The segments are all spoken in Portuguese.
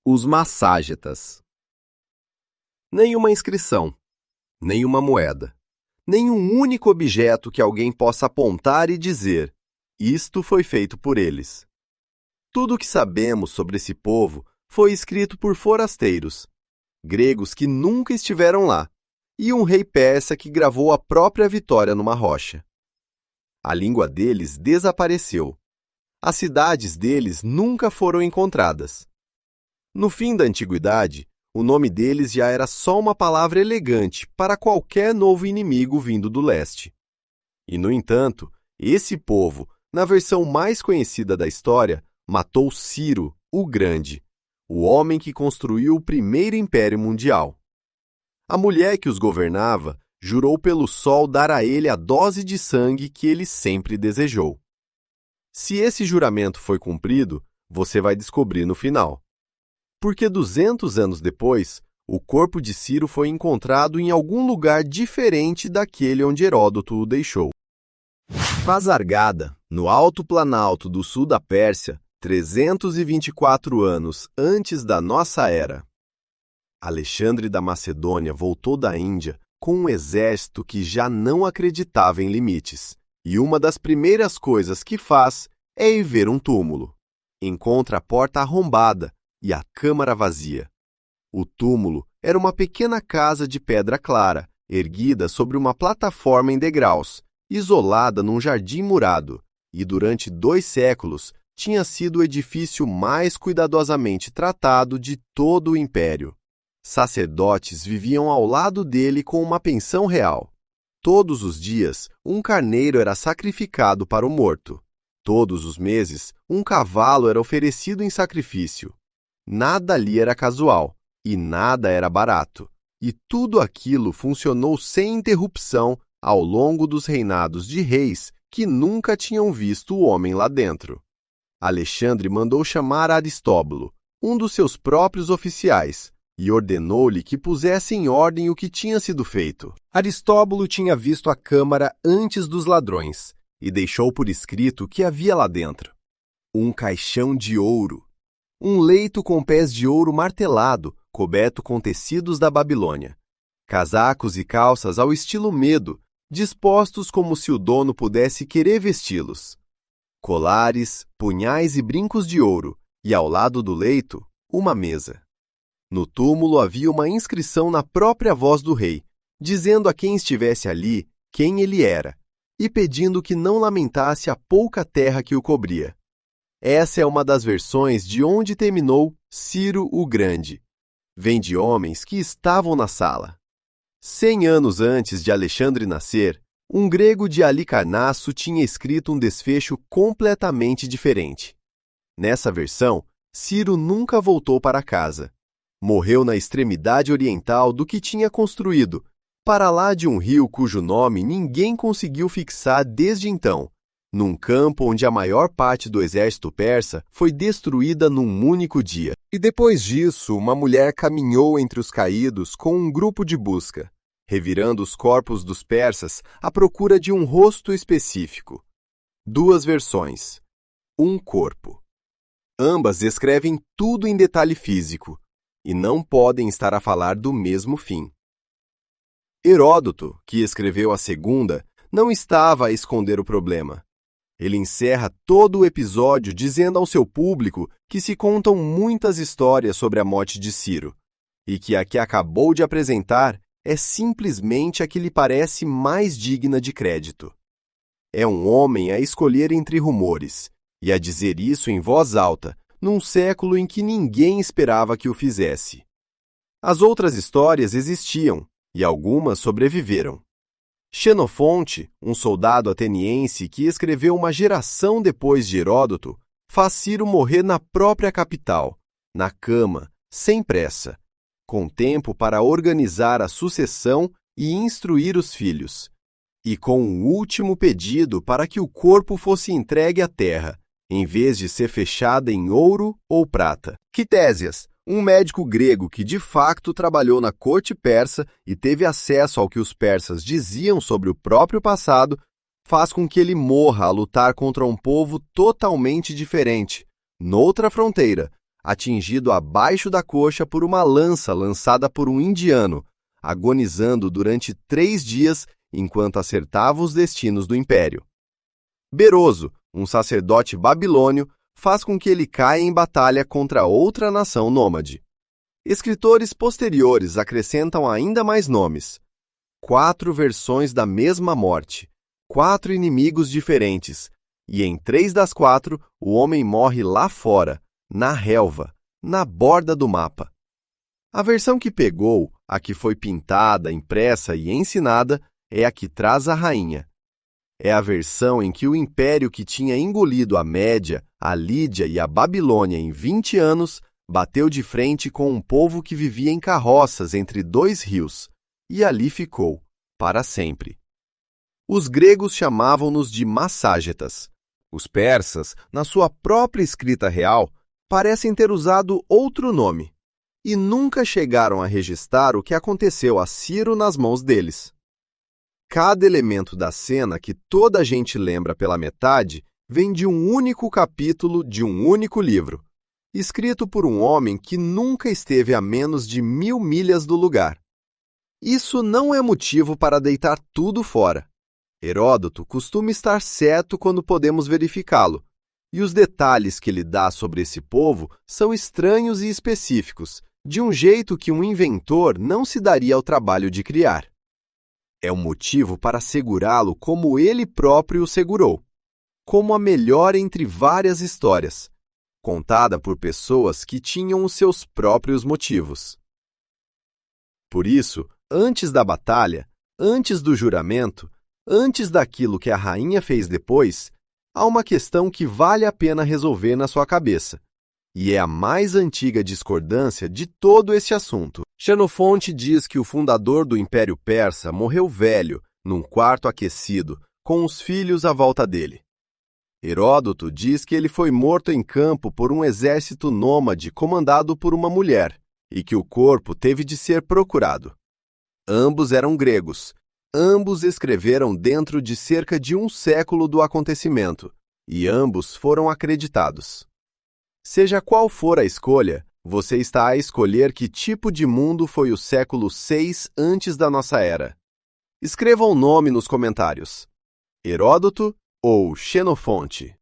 Os Masságetas. Nenhuma inscrição, nenhuma moeda, nenhum único objeto que alguém possa apontar e dizer: isto foi feito por eles. Tudo o que sabemos sobre esse povo foi escrito por forasteiros, gregos que nunca estiveram lá, e um rei persa que gravou a própria vitória numa rocha. A língua deles desapareceu. As cidades deles nunca foram encontradas. No fim da antiguidade, o nome deles já era só uma palavra elegante para qualquer novo inimigo vindo do leste. E, no entanto, esse povo, na versão mais conhecida da história, matou Ciro, o Grande, o homem que construiu o primeiro império mundial. A mulher que os governava jurou pelo sol dar a ele a dose de sangue que ele sempre desejou. Se esse juramento foi cumprido, você vai descobrir no final. Porque 200 anos depois, o corpo de Ciro foi encontrado em algum lugar diferente daquele onde Heródoto o deixou. Pasargada, no Alto Planalto do sul da Pérsia, 324 anos antes da nossa era. Alexandre da Macedônia voltou da Índia com um exército que já não acreditava em limites, e uma das primeiras coisas que faz é ir ver um túmulo. Encontra a porta arrombada e a câmara vazia. O túmulo era uma pequena casa de pedra clara, erguida sobre uma plataforma em degraus, isolada num jardim murado, e durante 2 séculos tinha sido o edifício mais cuidadosamente tratado de todo o império. Sacerdotes viviam ao lado dele com uma pensão real. Todos os dias, um carneiro era sacrificado para o morto. Todos os meses, um cavalo era oferecido em sacrifício. Nada ali era casual, e nada era barato. E tudo aquilo funcionou sem interrupção ao longo dos reinados de reis que nunca tinham visto o homem lá dentro. Alexandre mandou chamar Aristóbulo, um dos seus próprios oficiais, e ordenou-lhe que pusesse em ordem o que tinha sido feito. Aristóbulo tinha visto a câmara antes dos ladrões, e deixou por escrito o que havia lá dentro. Um caixão de ouro. Um leito com pés de ouro martelado, coberto com tecidos da Babilônia. Casacos e calças ao estilo Medo, dispostos como se o dono pudesse querer vesti-los. Colares, punhais e brincos de ouro, e ao lado do leito, uma mesa. No túmulo havia uma inscrição na própria voz do rei, dizendo a quem estivesse ali quem ele era, e pedindo que não lamentasse a pouca terra que o cobria. Essa é uma das versões de onde terminou Ciro o Grande. Vem de homens que estavam na sala. 100 anos antes de Alexandre nascer, um grego de Halicarnasso tinha escrito um desfecho completamente diferente. Nessa versão, Ciro nunca voltou para casa. Morreu na extremidade oriental do que tinha construído, para lá de um rio cujo nome ninguém conseguiu fixar desde então, num campo onde a maior parte do exército persa foi destruída num único dia. E depois disso, uma mulher caminhou entre os caídos com um grupo de busca, revirando os corpos dos persas à procura de um rosto específico. 2 versões. Um corpo. Ambas descrevem tudo em detalhe físico, e não podem estar a falar do mesmo fim. Heródoto, que escreveu a segunda, não estava a esconder o problema. Ele encerra todo o episódio dizendo ao seu público que se contam muitas histórias sobre a morte de Ciro, e que a que acabou de apresentar é simplesmente a que lhe parece mais digna de crédito. É um homem a escolher entre rumores, e a dizer isso em voz alta, num século em que ninguém esperava que o fizesse. As outras histórias existiam, e algumas sobreviveram. Xenofonte, um soldado ateniense que escreveu uma geração depois de Heródoto, faz Ciro morrer na própria capital, na cama, sem pressa, com tempo para organizar a sucessão e instruir os filhos, e com um último pedido para que o corpo fosse entregue à terra, em vez de ser fechada em ouro ou prata. Quitésias, um médico grego que de facto trabalhou na corte persa e teve acesso ao que os persas diziam sobre o próprio passado, faz com que ele morra a lutar contra um povo totalmente diferente, noutra fronteira, atingido abaixo da coxa por uma lança lançada por um indiano, agonizando durante 3 dias enquanto acertava os destinos do império. Beroso, um sacerdote babilônio, faz com que ele caia em batalha contra outra nação nômade. Escritores posteriores acrescentam ainda mais nomes. 4 versões da mesma morte, 4 inimigos diferentes, e em 3 das 4 o homem morre lá fora, na relva, na borda do mapa. A versão que pegou, a que foi pintada, impressa e ensinada, é a que traz a rainha. É a versão em que o império que tinha engolido a Média, a Lídia e a Babilônia em 20 anos bateu de frente com um povo que vivia em carroças entre 2 rios, e ali ficou, para sempre. Os gregos chamavam-nos de masságetas. Os persas, na sua própria escrita real, parecem ter usado outro nome, e nunca chegaram a registrar o que aconteceu a Ciro nas mãos deles. Cada elemento da cena que toda a gente lembra pela metade vem de um único capítulo de um único livro, escrito por um homem que nunca esteve a menos de 1000 milhas do lugar. Isso não é motivo para deitar tudo fora. Heródoto costuma estar certo quando podemos verificá-lo, e os detalhes que ele dá sobre esse povo são estranhos e específicos, de um jeito que um inventor não se daria ao trabalho de criar. É um motivo para segurá-lo como ele próprio o segurou, como a melhor entre várias histórias, contada por pessoas que tinham os seus próprios motivos. Por isso, antes da batalha, antes do juramento, antes daquilo que a rainha fez depois, há uma questão que vale a pena resolver na sua cabeça, e é a mais antiga discordância de todo esse assunto. Xenofonte diz que o fundador do Império Persa morreu velho, num quarto aquecido, com os filhos à volta dele. Heródoto diz que ele foi morto em campo por um exército nômade comandado por uma mulher, e que o corpo teve de ser procurado. Ambos eram gregos. Ambos escreveram dentro de cerca de 1 século do acontecimento, e ambos foram acreditados. Seja qual for a escolha, você está a escolher que tipo de mundo foi o século 6 antes da nossa era. Escreva o nome nos comentários. Heródoto ou Xenofonte.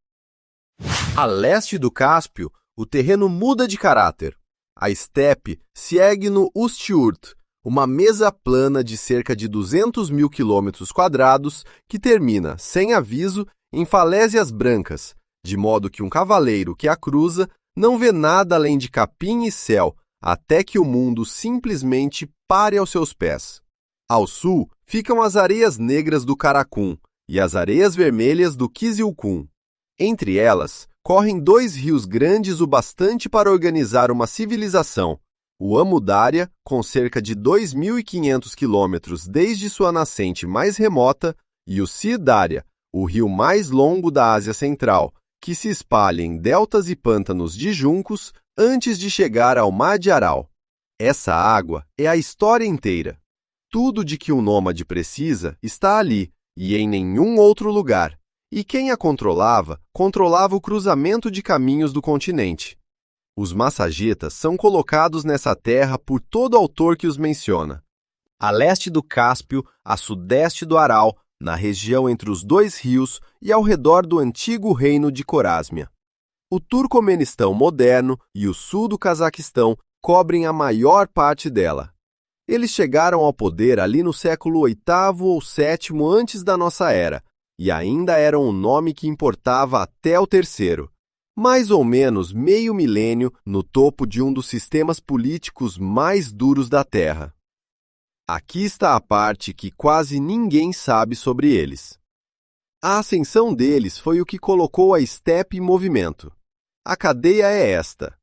A leste do Cáspio, o terreno muda de caráter. A estepe segue no Ustyurt, uma mesa plana de cerca de 200.000 km² que termina, sem aviso, em falésias brancas, de modo que um cavaleiro que a cruza não vê nada além de capim e céu, até que o mundo simplesmente pare aos seus pés. Ao sul ficam as areias negras do Karakum e as areias vermelhas do Kizilkum. Entre elas, correm 2 rios grandes o bastante para organizar uma civilização, o Amudária, com cerca de 2.500 quilômetros desde sua nascente mais remota, e o Sidária, o rio mais longo da Ásia Central, que se espalha em deltas e pântanos de juncos antes de chegar ao Mar de Aral. Essa água é a história inteira. Tudo de que um nômade precisa está ali, e em nenhum outro lugar, e quem a controlava o cruzamento de caminhos do continente. Os massagetas são colocados nessa terra por todo autor que os menciona. A leste do Cáspio, a sudeste do Aral, na região entre os 2 rios e ao redor do antigo reino de Corásmia. O Turcomenistão moderno e o sul do Cazaquistão cobrem a maior parte dela. Eles chegaram ao poder ali no século VIII ou VII antes da nossa era, e ainda eram um nome que importava até o III, mais ou menos meio milênio no topo de um dos sistemas políticos mais duros da Terra. Aqui está a parte que quase ninguém sabe sobre eles. A ascensão deles foi o que colocou a estepe em movimento. A cadeia é esta.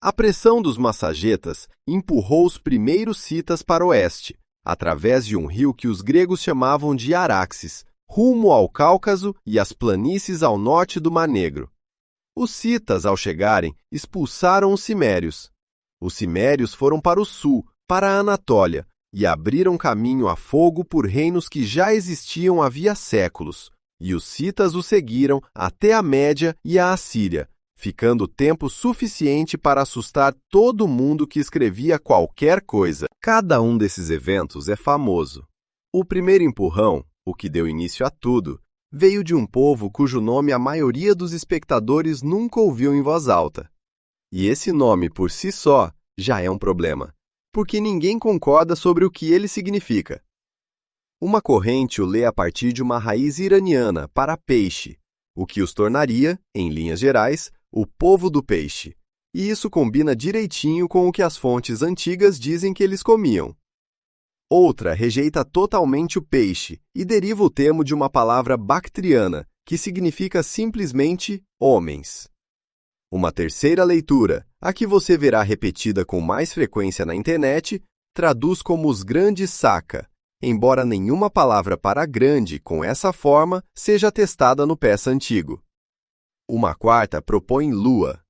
A pressão dos massagetas empurrou os primeiros citas para o oeste, através de um rio que os gregos chamavam de Araxes, rumo ao Cáucaso e às planícies ao norte do Mar Negro. Os citas, ao chegarem, expulsaram os cimérios. Os cimérios foram para o sul, para a Anatólia, e abriram caminho a fogo por reinos que já existiam havia séculos, e os citas os seguiram até a Média e a Assíria, ficando tempo suficiente para assustar todo mundo que escrevia qualquer coisa. Cada um desses eventos é famoso. O primeiro empurrão, o que deu início a tudo, veio de um povo cujo nome a maioria dos espectadores nunca ouviu em voz alta. E esse nome, por si só, já é um problema, porque ninguém concorda sobre o que ele significa. Uma corrente o lê a partir de uma raiz iraniana para peixe, o que os tornaria, em linhas gerais, o povo do peixe. E isso combina direitinho com o que as fontes antigas dizem que eles comiam. Outra rejeita totalmente o peixe e deriva o termo de uma palavra bactriana, que significa simplesmente homens. Uma terceira leitura, a que você verá repetida com mais frequência na internet, traduz como os grandes saca, embora nenhuma palavra para grande com essa forma seja atestada no persa antigo. Uma quarta propõe lua.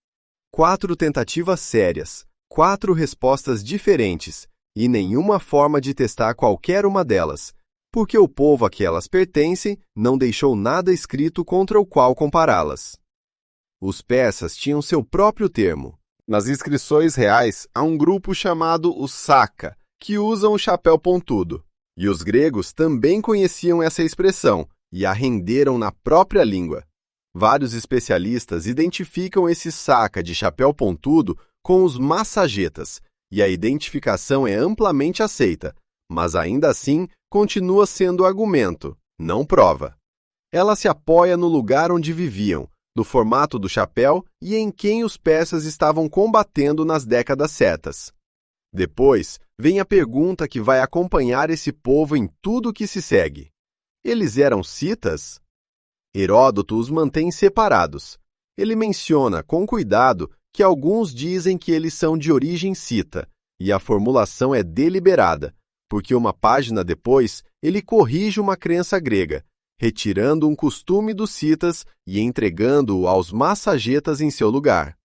4 tentativas sérias, 4 respostas diferentes, e nenhuma forma de testar qualquer uma delas, porque o povo a que elas pertencem não deixou nada escrito contra o qual compará-las. Os persas tinham seu próprio termo. Nas inscrições reais, há um grupo chamado os Saca, que usam o chapéu pontudo. E os gregos também conheciam essa expressão e a renderam na própria língua. Vários especialistas identificam esse Saca de chapéu pontudo com os massagetas, e a identificação é amplamente aceita, mas ainda assim continua sendo argumento, não prova. Ela se apoia no lugar onde viviam, no formato do chapéu e em quem os persas estavam combatendo nas décadas certas. Depois, vem a pergunta que vai acompanhar esse povo em tudo que se segue. Eles eram citas? Heródoto os mantém separados. Ele menciona, com cuidado, que alguns dizem que eles são de origem cita, e a formulação é deliberada, porque uma página depois ele corrige uma crença grega, retirando um costume dos citas e entregando-o aos massagetas em seu lugar.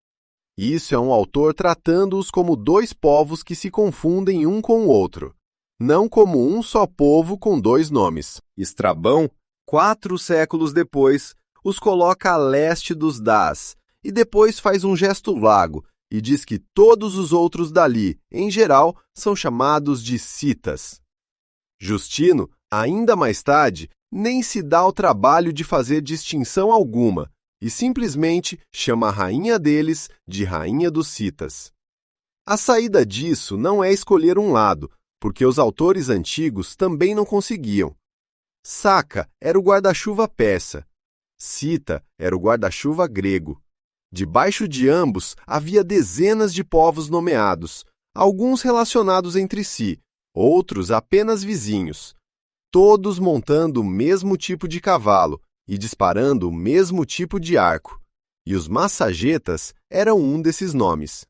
Isso é um autor tratando-os como 2 povos que se confundem um com o outro, não como um só povo com 2 nomes. Estrabão, 4 séculos depois, os coloca a leste dos Dás, e depois faz um gesto vago e diz que todos os outros dali, em geral, são chamados de citas. Justino, ainda mais tarde, nem se dá ao trabalho de fazer distinção alguma e simplesmente chama a rainha deles de rainha dos citas. A saída disso não é escolher um lado, porque os autores antigos também não conseguiam. Saca era o guarda-chuva persa, cita era o guarda-chuva grego. Debaixo de ambos havia dezenas de povos nomeados, alguns relacionados entre si, outros apenas vizinhos, todos montando o mesmo tipo de cavalo e disparando o mesmo tipo de arco, e os massagetas eram um desses nomes.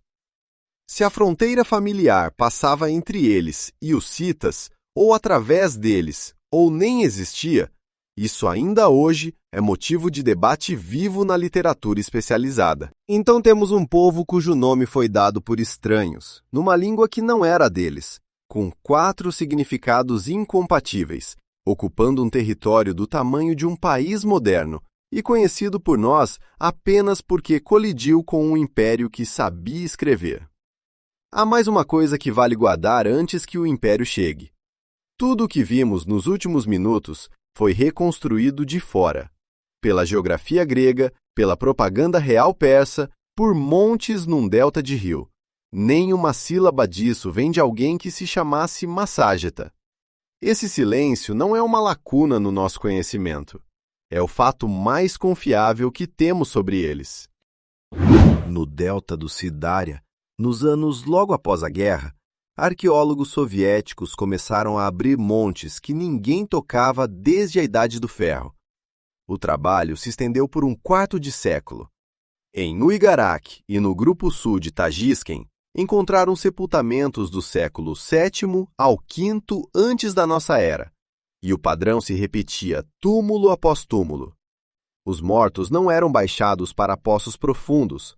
Se a fronteira familiar passava entre eles e os citas, ou através deles, ou nem existia, isso ainda hoje é motivo de debate vivo na literatura especializada. Então temos um povo cujo nome foi dado por estranhos, numa língua que não era deles, com 4 significados incompatíveis, ocupando um território do tamanho de um país moderno e conhecido por nós apenas porque colidiu com um império que sabia escrever. Há mais uma coisa que vale guardar antes que o império chegue. Tudo o que vimos nos últimos minutos foi reconstruído de fora, pela geografia grega, pela propaganda real persa, por montes num delta de rio. Nem uma sílaba disso vem de alguém que se chamasse Masságeta. Esse silêncio não é uma lacuna no nosso conhecimento. É o fato mais confiável que temos sobre eles. No delta do Cidária, nos anos logo após a guerra, arqueólogos soviéticos começaram a abrir montes que ninguém tocava desde a Idade do Ferro. O trabalho se estendeu por um quarto de século. Em Uigarak e no grupo sul de Tagisken, encontraram sepultamentos do século VII ao V antes da nossa era, e o padrão se repetia túmulo após túmulo. Os mortos não eram baixados para poços profundos.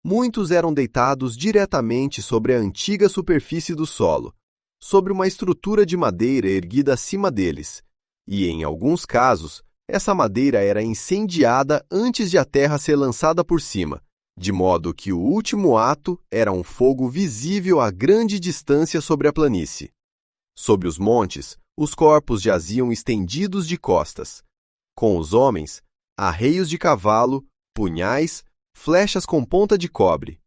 Muitos eram deitados diretamente sobre a antiga superfície do solo, sobre uma estrutura de madeira erguida acima deles, e, em alguns casos, essa madeira era incendiada antes de a terra ser lançada por cima, de modo que o último ato era um fogo visível a grande distância sobre a planície. Sob os montes, os corpos jaziam estendidos de costas. Com os homens, arreios de cavalo, punhais, flechas com ponta de cobre.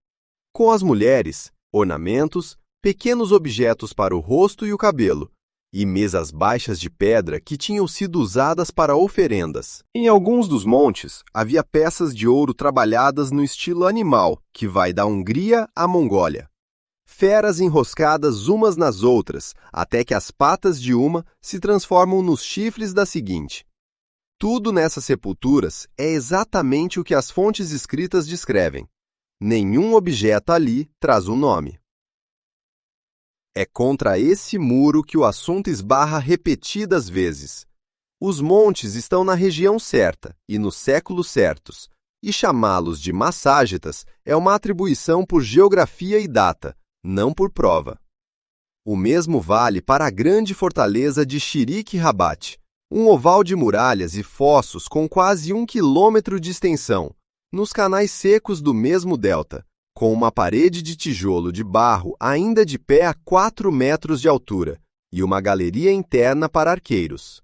Com as mulheres, ornamentos, pequenos objetos para o rosto e o cabelo, e mesas baixas de pedra que tinham sido usadas para oferendas. Em alguns dos montes, havia peças de ouro trabalhadas no estilo animal, que vai da Hungria à Mongólia. Feras enroscadas umas nas outras, até que as patas de uma se transformam nos chifres da seguinte. Tudo nessas sepulturas é exatamente o que as fontes escritas descrevem. Nenhum objeto ali traz um nome. É contra esse muro que o assunto esbarra repetidas vezes. Os montes estão na região certa e nos séculos certos, e chamá-los de Masságetas é uma atribuição por geografia e data, não por prova. O mesmo vale para a grande fortaleza de Chirik Rabat, um oval de muralhas e fossos com quase 1 quilômetro de extensão, nos canais secos do mesmo delta, com uma parede de tijolo de barro ainda de pé a 4 metros de altura e uma galeria interna para arqueiros.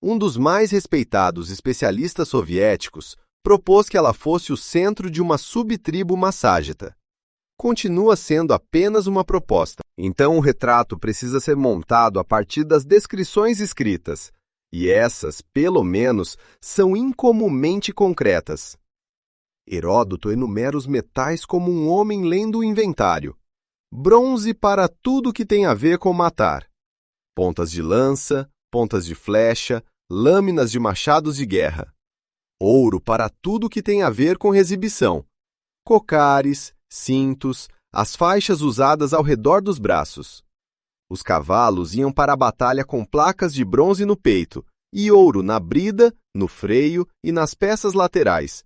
Um dos mais respeitados especialistas soviéticos propôs que ela fosse o centro de uma subtribo masságeta. Continua sendo apenas uma proposta, então o retrato precisa ser montado a partir das descrições escritas, e essas, pelo menos, são incomumente concretas. Heródoto enumera os metais como um homem lendo o inventário. Bronze para tudo que tem a ver com matar. Pontas de lança, pontas de flecha, lâminas de machados de guerra. Ouro para tudo que tem a ver com exibição. Cocares, cintos, as faixas usadas ao redor dos braços. Os cavalos iam para a batalha com placas de bronze no peito e ouro na brida, no freio e nas peças laterais,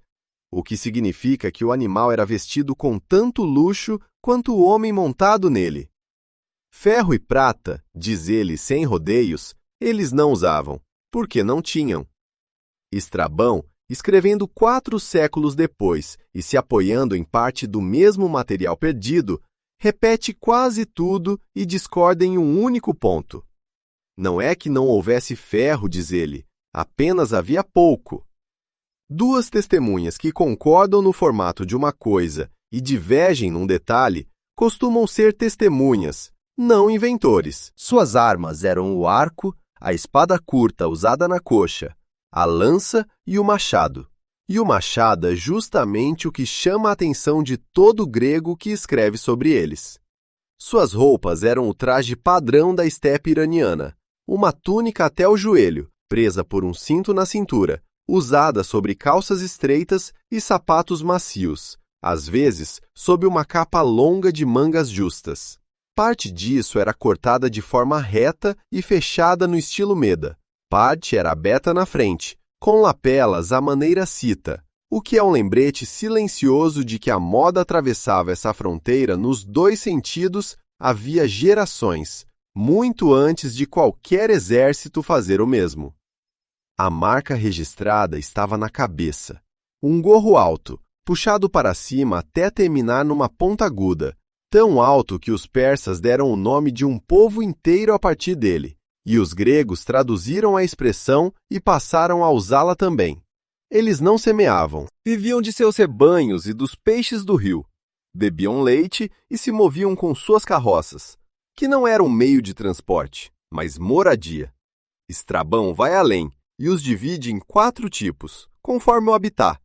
o que significa que o animal era vestido com tanto luxo quanto o homem montado nele. Ferro e prata, diz ele sem rodeios, eles não usavam, porque não tinham. Estrabão, escrevendo 4 séculos depois e se apoiando em parte do mesmo material perdido, repete quase tudo e discorda em um único ponto. Não é que não houvesse ferro, diz ele, apenas havia pouco. 2 testemunhas que concordam no formato de uma coisa e divergem num detalhe costumam ser testemunhas, não inventores. Suas armas eram o arco, a espada curta usada na coxa, a lança e o machado. E o machado é justamente o que chama a atenção de todo grego que escreve sobre eles. Suas roupas eram o traje padrão da estepe iraniana, uma túnica até o joelho, presa por um cinto na cintura, usada sobre calças estreitas e sapatos macios, às vezes sob uma capa longa de mangas justas. Parte disso era cortada de forma reta e fechada no estilo Meda. Parte era aberta na frente, com lapelas à maneira cita, o que é um lembrete silencioso de que a moda atravessava essa fronteira nos 2 sentidos havia gerações, muito antes de qualquer exército fazer o mesmo. A marca registrada estava na cabeça. Um gorro alto, puxado para cima até terminar numa ponta aguda, tão alto que os persas deram o nome de um povo inteiro a partir dele, e os gregos traduziram a expressão e passaram a usá-la também. Eles não semeavam, viviam de seus rebanhos e dos peixes do rio, bebiam leite e se moviam com suas carroças, que não eram meio de transporte, mas moradia. Estrabão vai além e os divide em 4 tipos, conforme o habitat.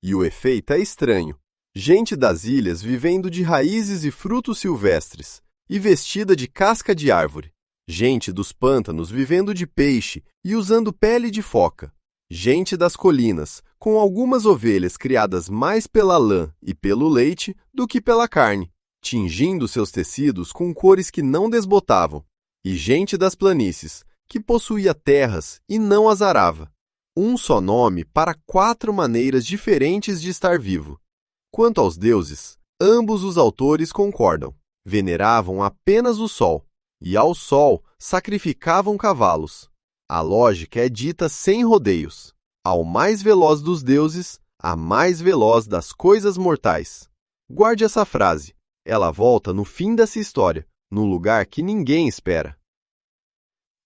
E o efeito é estranho. Gente das ilhas vivendo de raízes e frutos silvestres, e vestida de casca de árvore. Gente dos pântanos vivendo de peixe e usando pele de foca. Gente das colinas, com algumas ovelhas criadas mais pela lã e pelo leite do que pela carne, tingindo seus tecidos com cores que não desbotavam. E gente das planícies, que possuía terras e não as arava. Um só nome para 4 maneiras diferentes de estar vivo. Quanto aos deuses, ambos os autores concordam. Veneravam apenas o sol, e ao sol sacrificavam cavalos. A lógica é dita sem rodeios. Ao mais veloz dos deuses, a mais veloz das coisas mortais. Guarde essa frase. Ela volta no fim dessa história, num lugar que ninguém espera.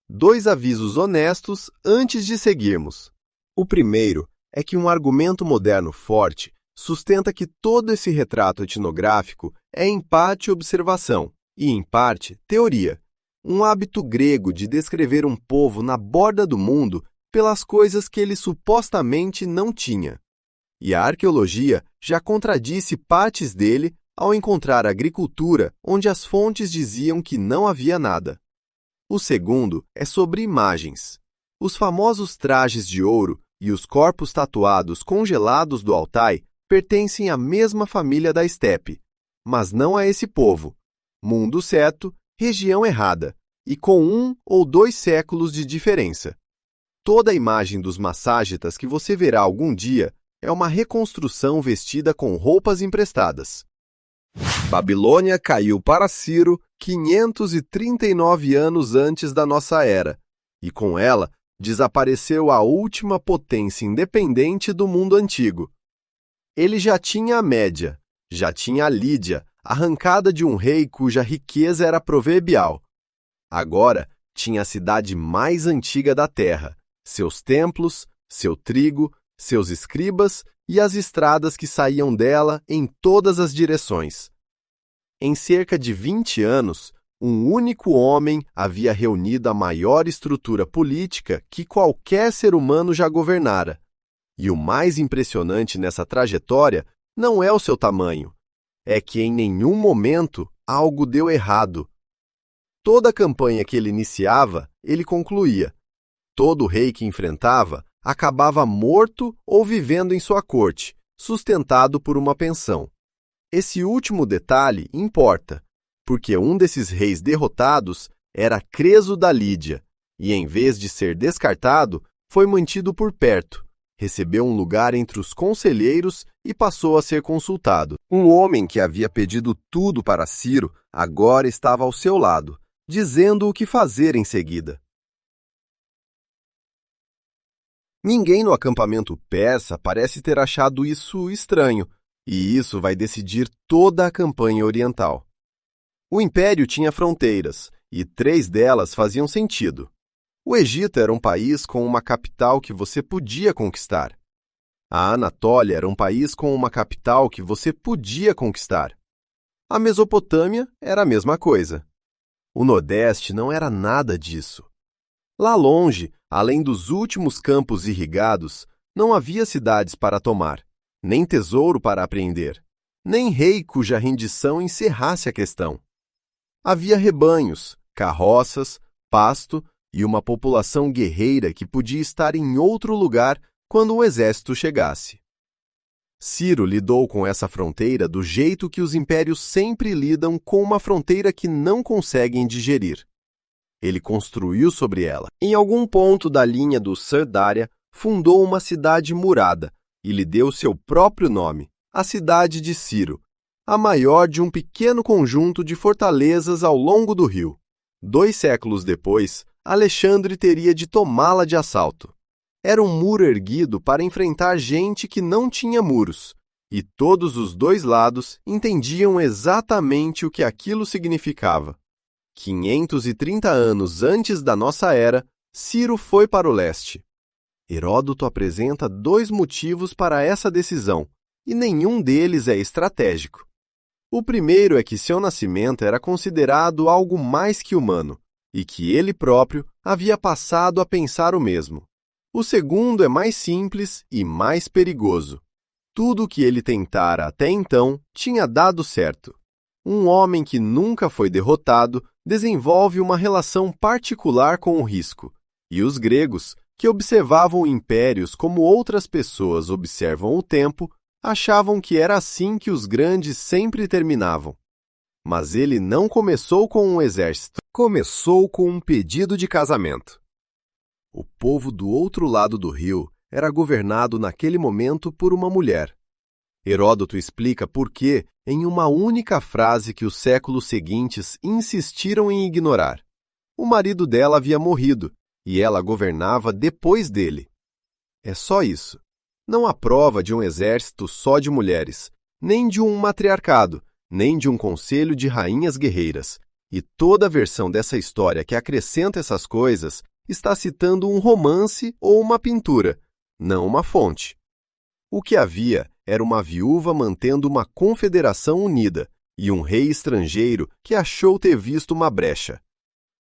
2 avisos honestos antes de seguirmos. O primeiro é que um argumento moderno forte sustenta que todo esse retrato etnográfico é em parte observação e, em parte, teoria. Um hábito grego de descrever um povo na borda do mundo pelas coisas que ele supostamente não tinha. E a arqueologia já contradisse partes dele ao encontrar agricultura onde as fontes diziam que não havia nada. O segundo é sobre imagens. Os famosos trajes de ouro e os corpos tatuados congelados do Altai pertencem à mesma família da estepe, mas não a esse povo. Mundo certo, região errada, e com 1 ou 2 séculos de diferença. Toda a imagem dos masságetas que você verá algum dia é uma reconstrução vestida com roupas emprestadas. Babilônia caiu para Ciro 539 anos antes da nossa era, e com ela desapareceu a última potência independente do mundo antigo. Ele já tinha a Média, já tinha a Lídia, arrancada de um rei cuja riqueza era proverbial. Agora tinha a cidade mais antiga da terra, seus templos, seu trigo, seus escribas e as estradas que saíam dela em todas as direções. Em cerca de 20 anos, um único homem havia reunido a maior estrutura política que qualquer ser humano já governara. E o mais impressionante nessa trajetória não é o seu tamanho, é que em nenhum momento algo deu errado. Toda campanha que ele iniciava, ele concluía. Todo rei que enfrentava acabava morto ou vivendo em sua corte, sustentado por uma pensão. Esse último detalhe importa, porque um desses reis derrotados era Creso da Lídia, e em vez de ser descartado, foi mantido por perto, recebeu um lugar entre os conselheiros e passou a ser consultado. Um homem que havia pedido tudo para Ciro agora estava ao seu lado, dizendo o que fazer em seguida. Ninguém no acampamento persa parece ter achado isso estranho, e isso vai decidir toda a campanha oriental. O império tinha fronteiras, e 3 delas faziam sentido. O Egito era um país com uma capital que você podia conquistar. A Anatólia era um país com uma capital que você podia conquistar. A Mesopotâmia era a mesma coisa. O Nordeste não era nada disso. Lá longe, além dos últimos campos irrigados, não havia cidades para tomar, nem tesouro para apreender, nem rei cuja rendição encerrasse a questão. Havia rebanhos, carroças, pasto e uma população guerreira que podia estar em outro lugar quando o exército chegasse. Ciro lidou com essa fronteira do jeito que os impérios sempre lidam com uma fronteira que não conseguem digerir. Ele construiu sobre ela. Em algum ponto da linha do Sırdarya, fundou uma cidade murada e lhe deu seu próprio nome, a cidade de Ciro, a maior de um pequeno conjunto de fortalezas ao longo do rio. 2 séculos depois, Alexandre teria de tomá-la de assalto. Era um muro erguido para enfrentar gente que não tinha muros, e todos os 2 lados entendiam exatamente o que aquilo significava. 530 anos antes da nossa era, Ciro foi para o leste. Heródoto apresenta 2 motivos para essa decisão, e nenhum deles é estratégico. O primeiro é que seu nascimento era considerado algo mais que humano, e que ele próprio havia passado a pensar o mesmo. O segundo é mais simples e mais perigoso. Tudo o que ele tentara até então tinha dado certo. Um homem que nunca foi derrotado desenvolve uma relação particular com o risco, e os gregos, que observavam impérios como outras pessoas observam o tempo, achavam que era assim que os grandes sempre terminavam. Mas ele não começou com um exército, começou com um pedido de casamento. O povo do outro lado do rio era governado naquele momento por uma mulher. Heródoto explica por que em uma única frase que os séculos seguintes insistiram em ignorar. O marido dela havia morrido, e ela governava depois dele. É só isso. Não há prova de um exército só de mulheres, nem de um matriarcado, nem de um conselho de rainhas guerreiras. E toda a versão dessa história que acrescenta essas coisas está citando um romance ou uma pintura, não uma fonte. O que havia era uma viúva mantendo uma confederação unida e um rei estrangeiro que achou ter visto uma brecha.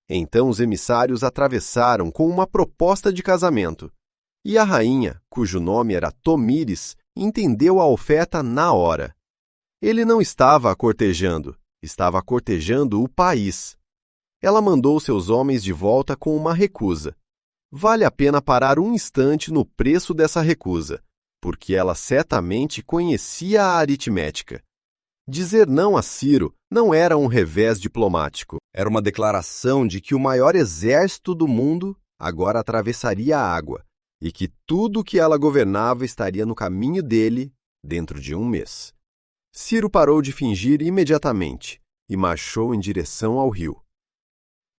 Então os emissários atravessaram com uma proposta de casamento. E a rainha, cujo nome era Tomíris, entendeu a oferta na hora. Ele não estava a cortejando, estava cortejando o país. Ela mandou seus homens de volta com uma recusa. Vale a pena parar um instante no preço dessa recusa, porque ela certamente conhecia a aritmética. Dizer não a Ciro não era um revés diplomático, era uma declaração de que o maior exército do mundo agora atravessaria a água e que tudo o que ela governava estaria no caminho dele dentro de um mês. Ciro parou de fingir imediatamente e marchou em direção ao rio.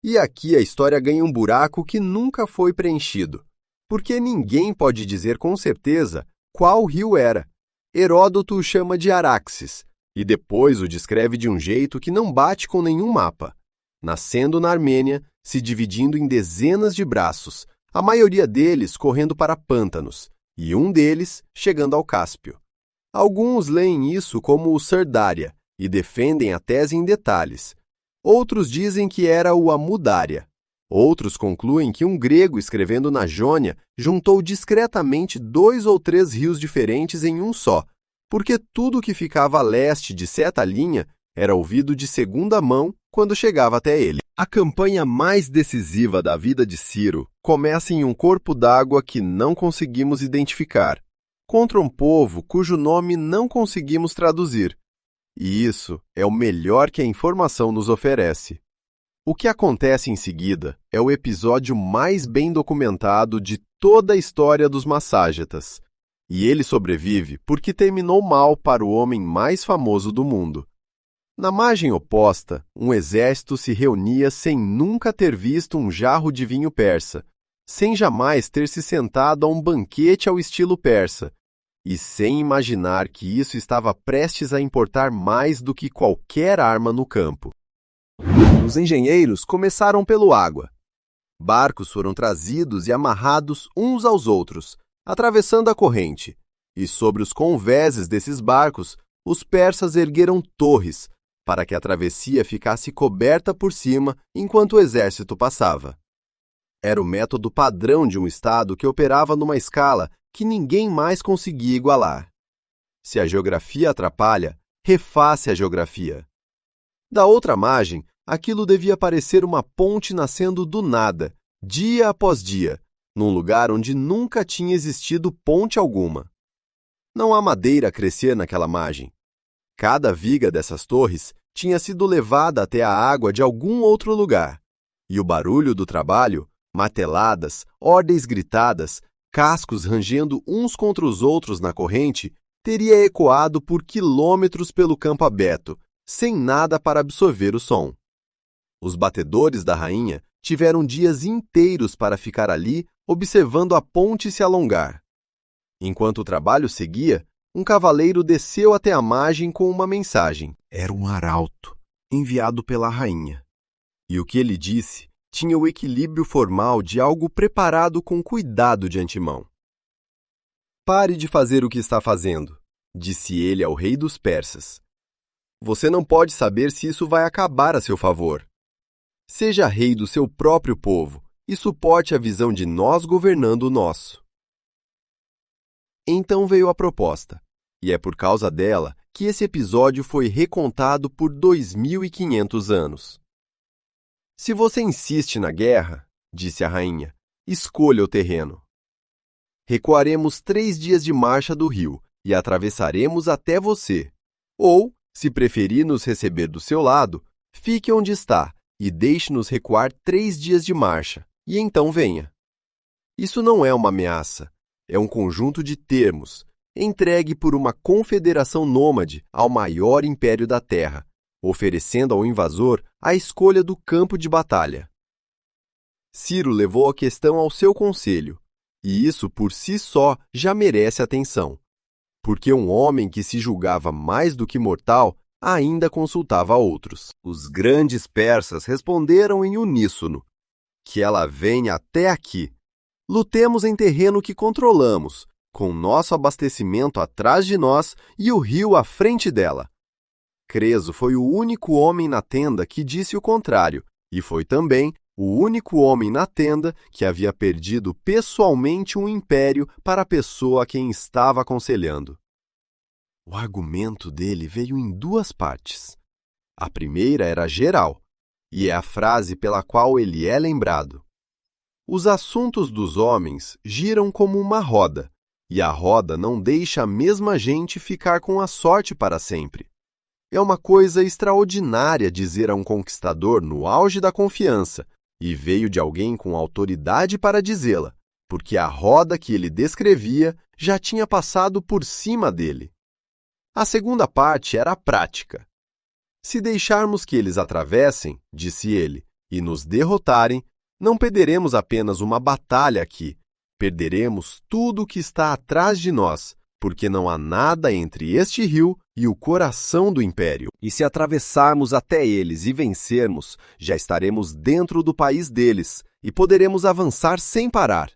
E aqui a história ganha um buraco que nunca foi preenchido, porque ninguém pode dizer com certeza qual rio era. Heródoto o chama de Araxes, e depois o descreve de um jeito que não bate com nenhum mapa, nascendo na Armênia, se dividindo em dezenas de braços, a maioria deles correndo para pântanos, e um deles chegando ao Cáspio. Alguns leem isso como o Sırdarya e defendem a tese em detalhes. Outros dizem que era o Amudária. Outros concluem que um grego escrevendo na Jônia juntou discretamente 2 ou 3 rios diferentes em um só, porque tudo que ficava a leste de certa linha era ouvido de segunda mão quando chegava até ele. A campanha mais decisiva da vida de Ciro começa em um corpo d'água que não conseguimos identificar, contra um povo cujo nome não conseguimos traduzir. E isso é o melhor que a informação nos oferece. O que acontece em seguida é o episódio mais bem documentado de toda a história dos Masságetas. E ele sobrevive porque terminou mal para o homem mais famoso do mundo. Na margem oposta, um exército se reunia sem nunca ter visto um jarro de vinho persa, sem jamais ter se sentado a um banquete ao estilo persa, e sem imaginar que isso estava prestes a importar mais do que qualquer arma no campo. Os engenheiros começaram pelo água. Barcos foram trazidos e amarrados uns aos outros, atravessando a corrente, e sobre os convéses desses barcos, os persas ergueram torres, para que a travessia ficasse coberta por cima enquanto o exército passava. Era o método padrão de um estado que operava numa escala que ninguém mais conseguia igualar. Se a geografia atrapalha, reface a geografia. Da outra margem, aquilo devia parecer uma ponte nascendo do nada, dia após dia, num lugar onde nunca tinha existido ponte alguma. Não há madeira a crescer naquela margem. Cada viga dessas torres tinha sido levada até a água de algum outro lugar, e o barulho do trabalho, marteladas, ordens gritadas, cascos rangendo uns contra os outros na corrente, teria ecoado por quilômetros pelo campo aberto, sem nada para absorver o som. Os batedores da rainha tiveram dias inteiros para ficar ali observando a ponte se alongar. Enquanto o trabalho seguia, um cavaleiro desceu até a margem com uma mensagem. Era um arauto, enviado pela rainha. E o que ele disse tinha o equilíbrio formal de algo preparado com cuidado de antemão. Pare de fazer o que está fazendo, disse ele ao rei dos persas. Você não pode saber se isso vai acabar a seu favor. Seja rei do seu próprio povo e suporte a visão de nós governando o nosso. Então veio a proposta, e é por causa dela que esse episódio foi recontado por 2.500 anos. Se você insiste na guerra, disse a rainha, escolha o terreno. Recuaremos 3 dias de marcha do rio e atravessaremos até você. Ou, se preferir nos receber do seu lado, fique onde está e deixe-nos recuar 3 dias de marcha, e então venha. Isso não é uma ameaça, é um conjunto de termos, entregue por uma confederação nômade ao maior império da Terra, oferecendo ao invasor a escolha do campo de batalha. Ciro levou a questão ao seu conselho, E isso por si só já merece atenção, porque um homem que se julgava mais do que mortal ainda consultava outros. Os grandes persas responderam em uníssono: que ela venha até aqui. Lutemos em terreno que controlamos, com nosso abastecimento atrás de nós e o rio à frente dela. Creso foi o único homem na tenda que disse o contrário, e foi também o único homem na tenda que havia perdido pessoalmente um império para a pessoa a quem estava aconselhando. O argumento dele veio em duas partes. A primeira era geral, e é a frase pela qual ele é lembrado. Os assuntos dos homens giram como uma roda, e a roda não deixa a mesma gente ficar com a sorte para sempre. É uma coisa extraordinária dizer a um conquistador no auge da confiança, e veio de alguém com autoridade para dizê-la, porque a roda que ele descrevia já tinha passado por cima dele. A segunda parte era a prática. Se deixarmos que eles atravessem, disse ele, e nos derrotarem, não perderemos apenas uma batalha aqui, perderemos tudo o que está atrás de nós, porque não há nada entre este rio e o coração do império. E se atravessarmos até eles e vencermos, já estaremos dentro do país deles e poderemos avançar sem parar.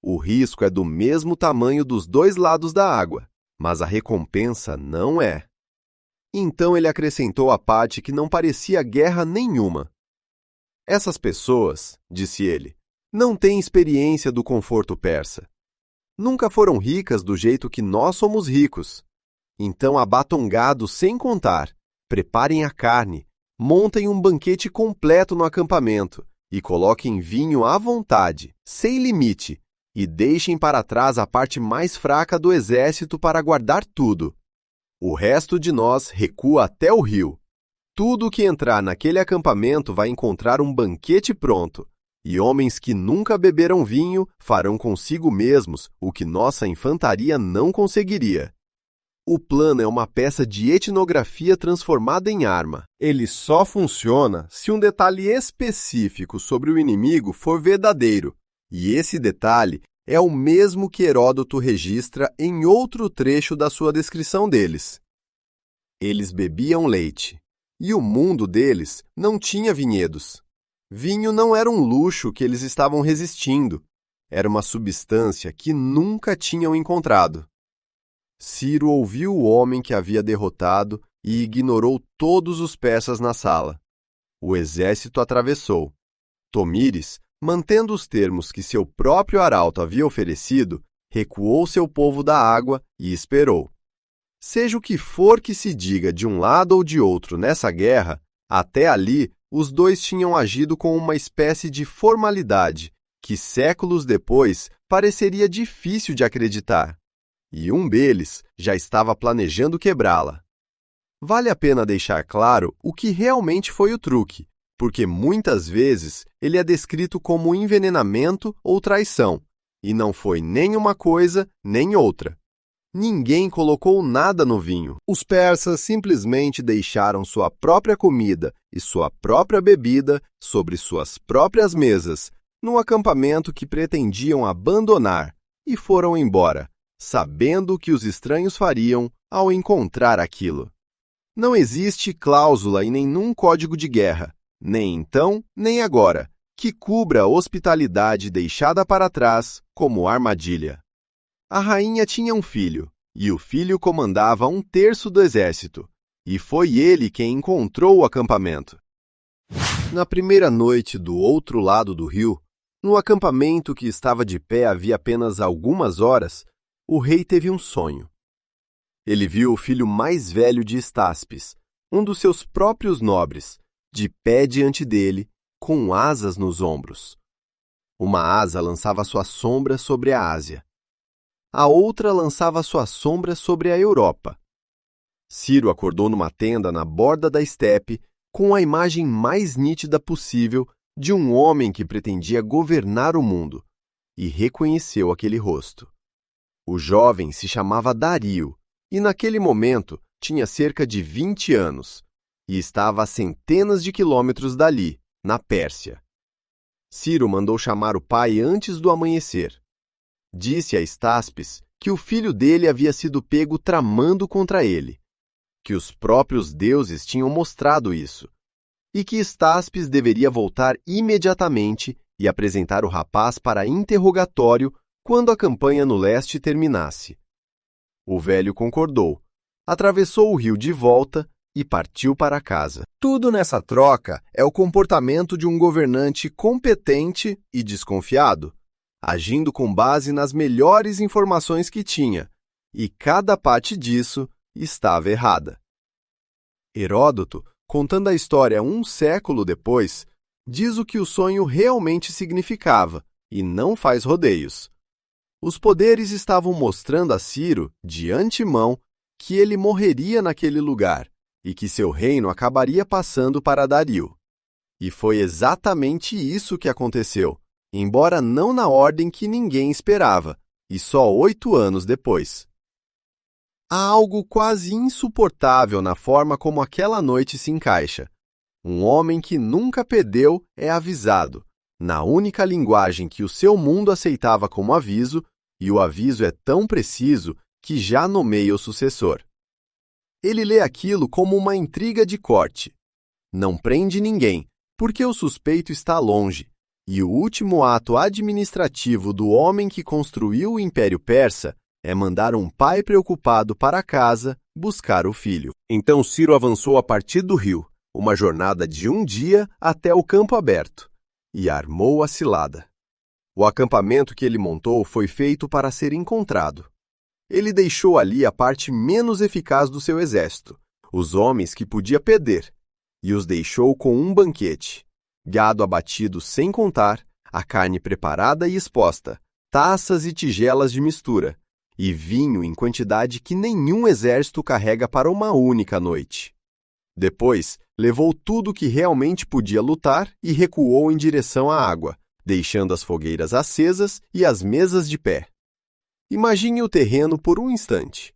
O risco é do mesmo tamanho dos dois lados da água, mas a recompensa não é. Então ele acrescentou a parte que não parecia guerra nenhuma. Essas pessoas, disse ele, não têm experiência do conforto persa. Nunca foram ricas do jeito que nós somos ricos. Então abatam gado sem contar, preparem a carne, montem um banquete completo no acampamento e coloquem vinho à vontade, sem limite, e deixem para trás a parte mais fraca do exército para guardar tudo. O resto de nós recua até o rio. Tudo o que entrar naquele acampamento vai encontrar um banquete pronto, e homens que nunca beberam vinho farão consigo mesmos o que nossa infantaria não conseguiria. O plano é uma peça de etnografia transformada em arma. Ele só funciona se um detalhe específico sobre o inimigo for verdadeiro, e esse detalhe é o mesmo que Heródoto registra em outro trecho da sua descrição deles. Eles bebiam leite, e o mundo deles não tinha vinhedos. Vinho não era um luxo que eles estavam resistindo, era uma substância que nunca tinham encontrado. Ciro ouviu o homem que havia derrotado e ignorou todos os persas na sala. O exército atravessou. Tomires, mantendo os termos que seu próprio arauto havia oferecido, recuou seu povo da água e esperou. Seja o que for que se diga de um lado ou de outro nessa guerra, até ali os dois tinham agido com uma espécie de formalidade que séculos depois pareceria difícil de acreditar. E um deles já estava planejando quebrá-la. Vale a pena deixar claro o que realmente foi o truque, porque muitas vezes ele é descrito como envenenamento ou traição, e não foi nem uma coisa nem outra. Ninguém colocou nada no vinho. Os persas simplesmente deixaram sua própria comida e sua própria bebida sobre suas próprias mesas, num acampamento que pretendiam abandonar, e foram embora, sabendo o que os estranhos fariam ao encontrar aquilo. Não existe cláusula em nenhum código de guerra, nem então, nem agora, que cubra a hospitalidade deixada para trás como armadilha. A rainha tinha um filho, e o filho comandava 1/3 do exército, e foi ele quem encontrou o acampamento. Na primeira noite do outro lado do rio, no acampamento que estava de pé havia apenas algumas horas, o rei teve um sonho. Ele viu o filho mais velho de Estáspes, um dos seus próprios nobres, de pé diante dele, com asas nos ombros. Uma asa lançava sua sombra sobre a Ásia. A outra lançava sua sombra sobre a Europa. Ciro acordou numa tenda na borda da estepe com a imagem mais nítida possível de um homem que pretendia governar o mundo, e reconheceu aquele rosto. O jovem se chamava Dario, e naquele momento tinha cerca de 20 anos, e estava a centenas de quilômetros dali, na Pérsia. Ciro mandou chamar o pai antes do amanhecer. Disse a Staspes que o filho dele havia sido pego tramando contra ele, que os próprios deuses tinham mostrado isso, e que Staspes deveria voltar imediatamente e apresentar o rapaz para interrogatório quando a campanha no leste terminasse. O velho concordou, atravessou o rio de volta e partiu para casa. Tudo nessa troca é o comportamento de um governante competente e desconfiado, agindo com base nas melhores informações que tinha, e cada parte disso estava errada. Heródoto, contando a história um século depois, diz o que o sonho realmente significava e não faz rodeios. Os poderes estavam mostrando a Ciro, de antemão, que ele morreria naquele lugar e que seu reino acabaria passando para Dario. E foi exatamente isso que aconteceu, embora não na ordem que ninguém esperava, e só 8 anos depois. Há algo quase insuportável na forma como aquela noite se encaixa. Um homem que nunca perdeu é avisado, na única linguagem que o seu mundo aceitava como aviso, e o aviso é tão preciso que já nomeia o sucessor. Ele lê aquilo como uma intriga de corte. Não prende ninguém, porque o suspeito está longe, e o último ato administrativo do homem que construiu o Império Persa é mandar um pai preocupado para casa buscar o filho. Então Ciro avançou a partir do rio, uma jornada de 1 dia até o campo aberto, e armou a cilada. O acampamento que ele montou foi feito para ser encontrado. Ele deixou ali a parte menos eficaz do seu exército, os homens que podia perder, e os deixou com um banquete, gado abatido sem contar, a carne preparada e exposta, taças e tigelas de mistura, e vinho em quantidade que nenhum exército carrega para uma única noite. Depois, levou tudo que realmente podia lutar e recuou em direção à água, deixando as fogueiras acesas e as mesas de pé. Imagine o terreno por um instante.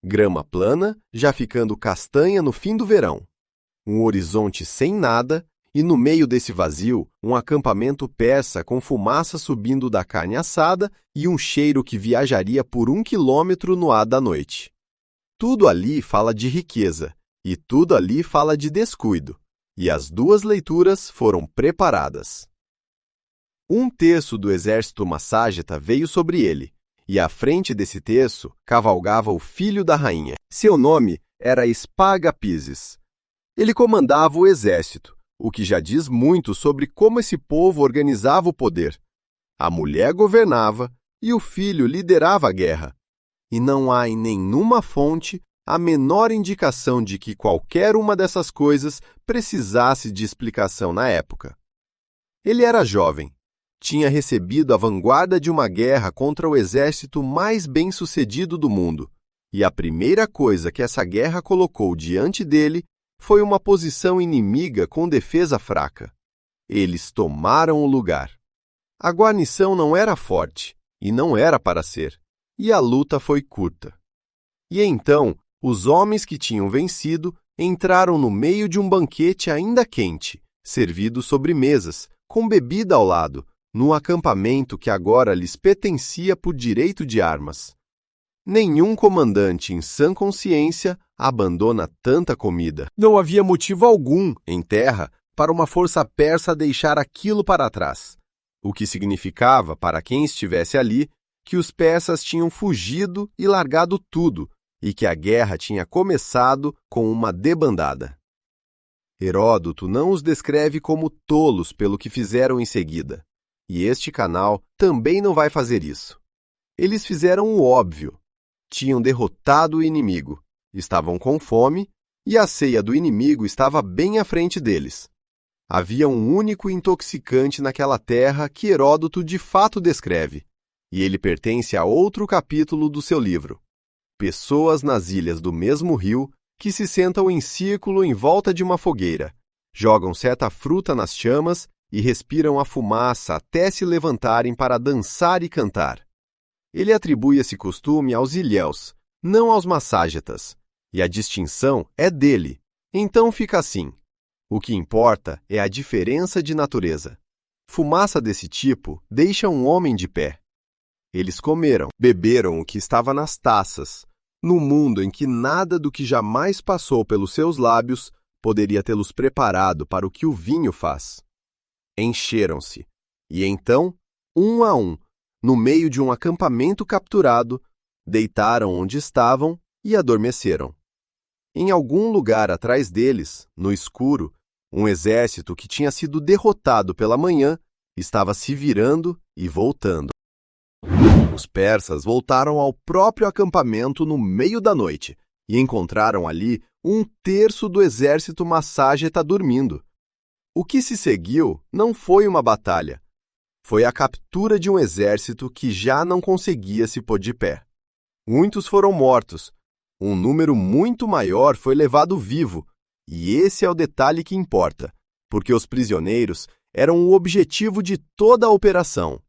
Grama plana, já ficando castanha no fim do verão. Um horizonte sem nada e, no meio desse vazio, um acampamento persa com fumaça subindo da carne assada e um cheiro que viajaria por 1 quilômetro no ar da noite. Tudo ali fala de riqueza e tudo ali fala de descuido, e as duas leituras foram preparadas. 1/3 do exército masságeta veio sobre ele, e à frente desse terço cavalgava o filho da rainha. Seu nome era Spagapises. Ele comandava o exército, o que já diz muito sobre como esse povo organizava o poder. A mulher governava e o filho liderava a guerra. E não há em nenhuma fonte a menor indicação de que qualquer uma dessas coisas precisasse de explicação na época. Ele era jovem. Tinha recebido a vanguarda de uma guerra contra o exército mais bem-sucedido do mundo, e a primeira coisa que essa guerra colocou diante dele foi uma posição inimiga com defesa fraca. Eles tomaram o lugar. A guarnição não era forte, e não era para ser, e a luta foi curta. E então, os homens que tinham vencido entraram no meio de um banquete ainda quente, servido sobre mesas, com bebida ao lado, no acampamento que agora lhes pertencia por direito de armas. Nenhum comandante em sã consciência abandona tanta comida. Não havia motivo algum, em terra, para uma força persa deixar aquilo para trás, o que significava, para quem estivesse ali, que os persas tinham fugido e largado tudo, e que a guerra tinha começado com uma debandada. Heródoto não os descreve como tolos pelo que fizeram em seguida. E este canal também não vai fazer isso. Eles fizeram o óbvio. Tinham derrotado o inimigo, estavam com fome e a ceia do inimigo estava bem à frente deles. Havia um único intoxicante naquela terra que Heródoto de fato descreve, e ele pertence a outro capítulo do seu livro. Pessoas nas ilhas do mesmo rio que se sentam em círculo em volta de uma fogueira, jogam certa fruta nas chamas e respiram a fumaça até se levantarem para dançar e cantar. Ele atribui esse costume aos ilhéus, não aos masságetas, e a distinção é dele. Então fica assim. O que importa é a diferença de natureza. Fumaça desse tipo deixa um homem de pé. Eles comeram, beberam o que estava nas taças, no mundo em que nada do que jamais passou pelos seus lábios poderia tê-los preparado para o que o vinho faz. Encheram-se, e então, um a um, no meio de um acampamento capturado, deitaram onde estavam e adormeceram. Em algum lugar atrás deles, no escuro, um exército que tinha sido derrotado pela manhã estava se virando e voltando. Os persas voltaram ao próprio acampamento no meio da noite e encontraram ali um terço do exército masságeta dormindo. O que se seguiu não foi uma batalha. Foi a captura de um exército que já não conseguia se pôr de pé. Muitos foram mortos. Um número muito maior foi levado vivo. E esse é o detalhe que importa, porque os prisioneiros eram o objetivo de toda a operação.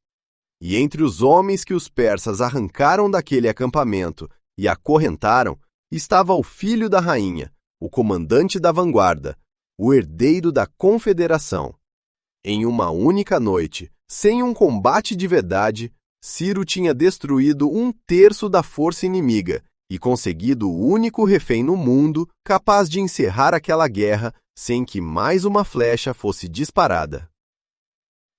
E entre os homens que os persas arrancaram daquele acampamento e acorrentaram, estava o filho da rainha, o comandante da vanguarda, o herdeiro da confederação. Em uma única noite, sem um combate de verdade, Ciro tinha destruído um terço da força inimiga e conseguido o único refém no mundo capaz de encerrar aquela guerra sem que mais uma flecha fosse disparada.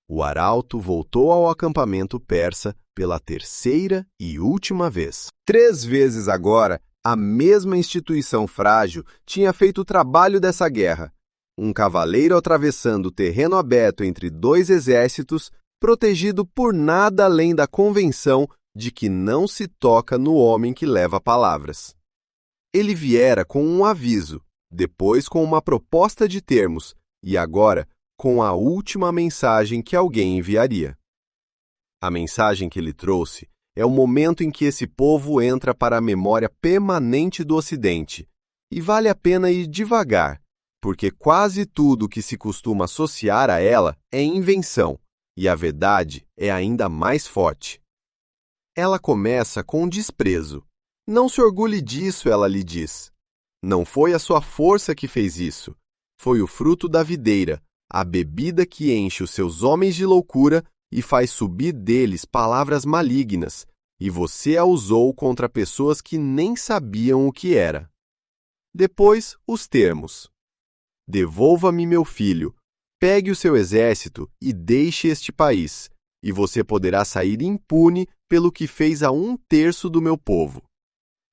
O arauto voltou ao acampamento persa pela terceira e última vez. 3 vezes agora, a mesma instituição frágil tinha feito o trabalho dessa guerra. Um cavaleiro atravessando terreno aberto entre 2 exércitos, protegido por nada além da convenção de que não se toca no homem que leva palavras. Ele viera com um aviso, depois com uma proposta de termos, e agora com a última mensagem que alguém enviaria. A mensagem que ele trouxe é o momento em que esse povo entra para a memória permanente do Ocidente, e vale a pena ir devagar, porque quase tudo que se costuma associar a ela é invenção, e a verdade é ainda mais forte. Ela começa com desprezo. Não se orgulhe disso, ela lhe diz. Não foi a sua força que fez isso. Foi o fruto da videira, a bebida que enche os seus homens de loucura e faz subir deles palavras malignas, e você a usou contra pessoas que nem sabiam o que era. Depois, os termos. Devolva-me meu filho, pegue o seu exército e deixe este país, e você poderá sair impune pelo que fez a 1/3 do meu povo.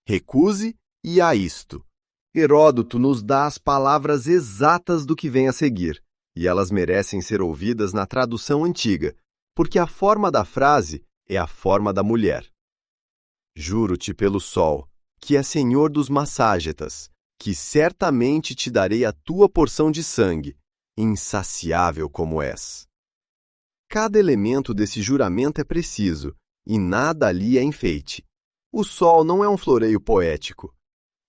Recuse e há isto. Heródoto nos dá as palavras exatas do que vem a seguir, e elas merecem ser ouvidas na tradução antiga, porque a forma da frase é a forma da mulher. Juro-te pelo sol, que é senhor dos masságetas, que certamente te darei a tua porção de sangue, insaciável como és. Cada elemento desse juramento é preciso, e nada ali é enfeite. O sol não é um floreio poético.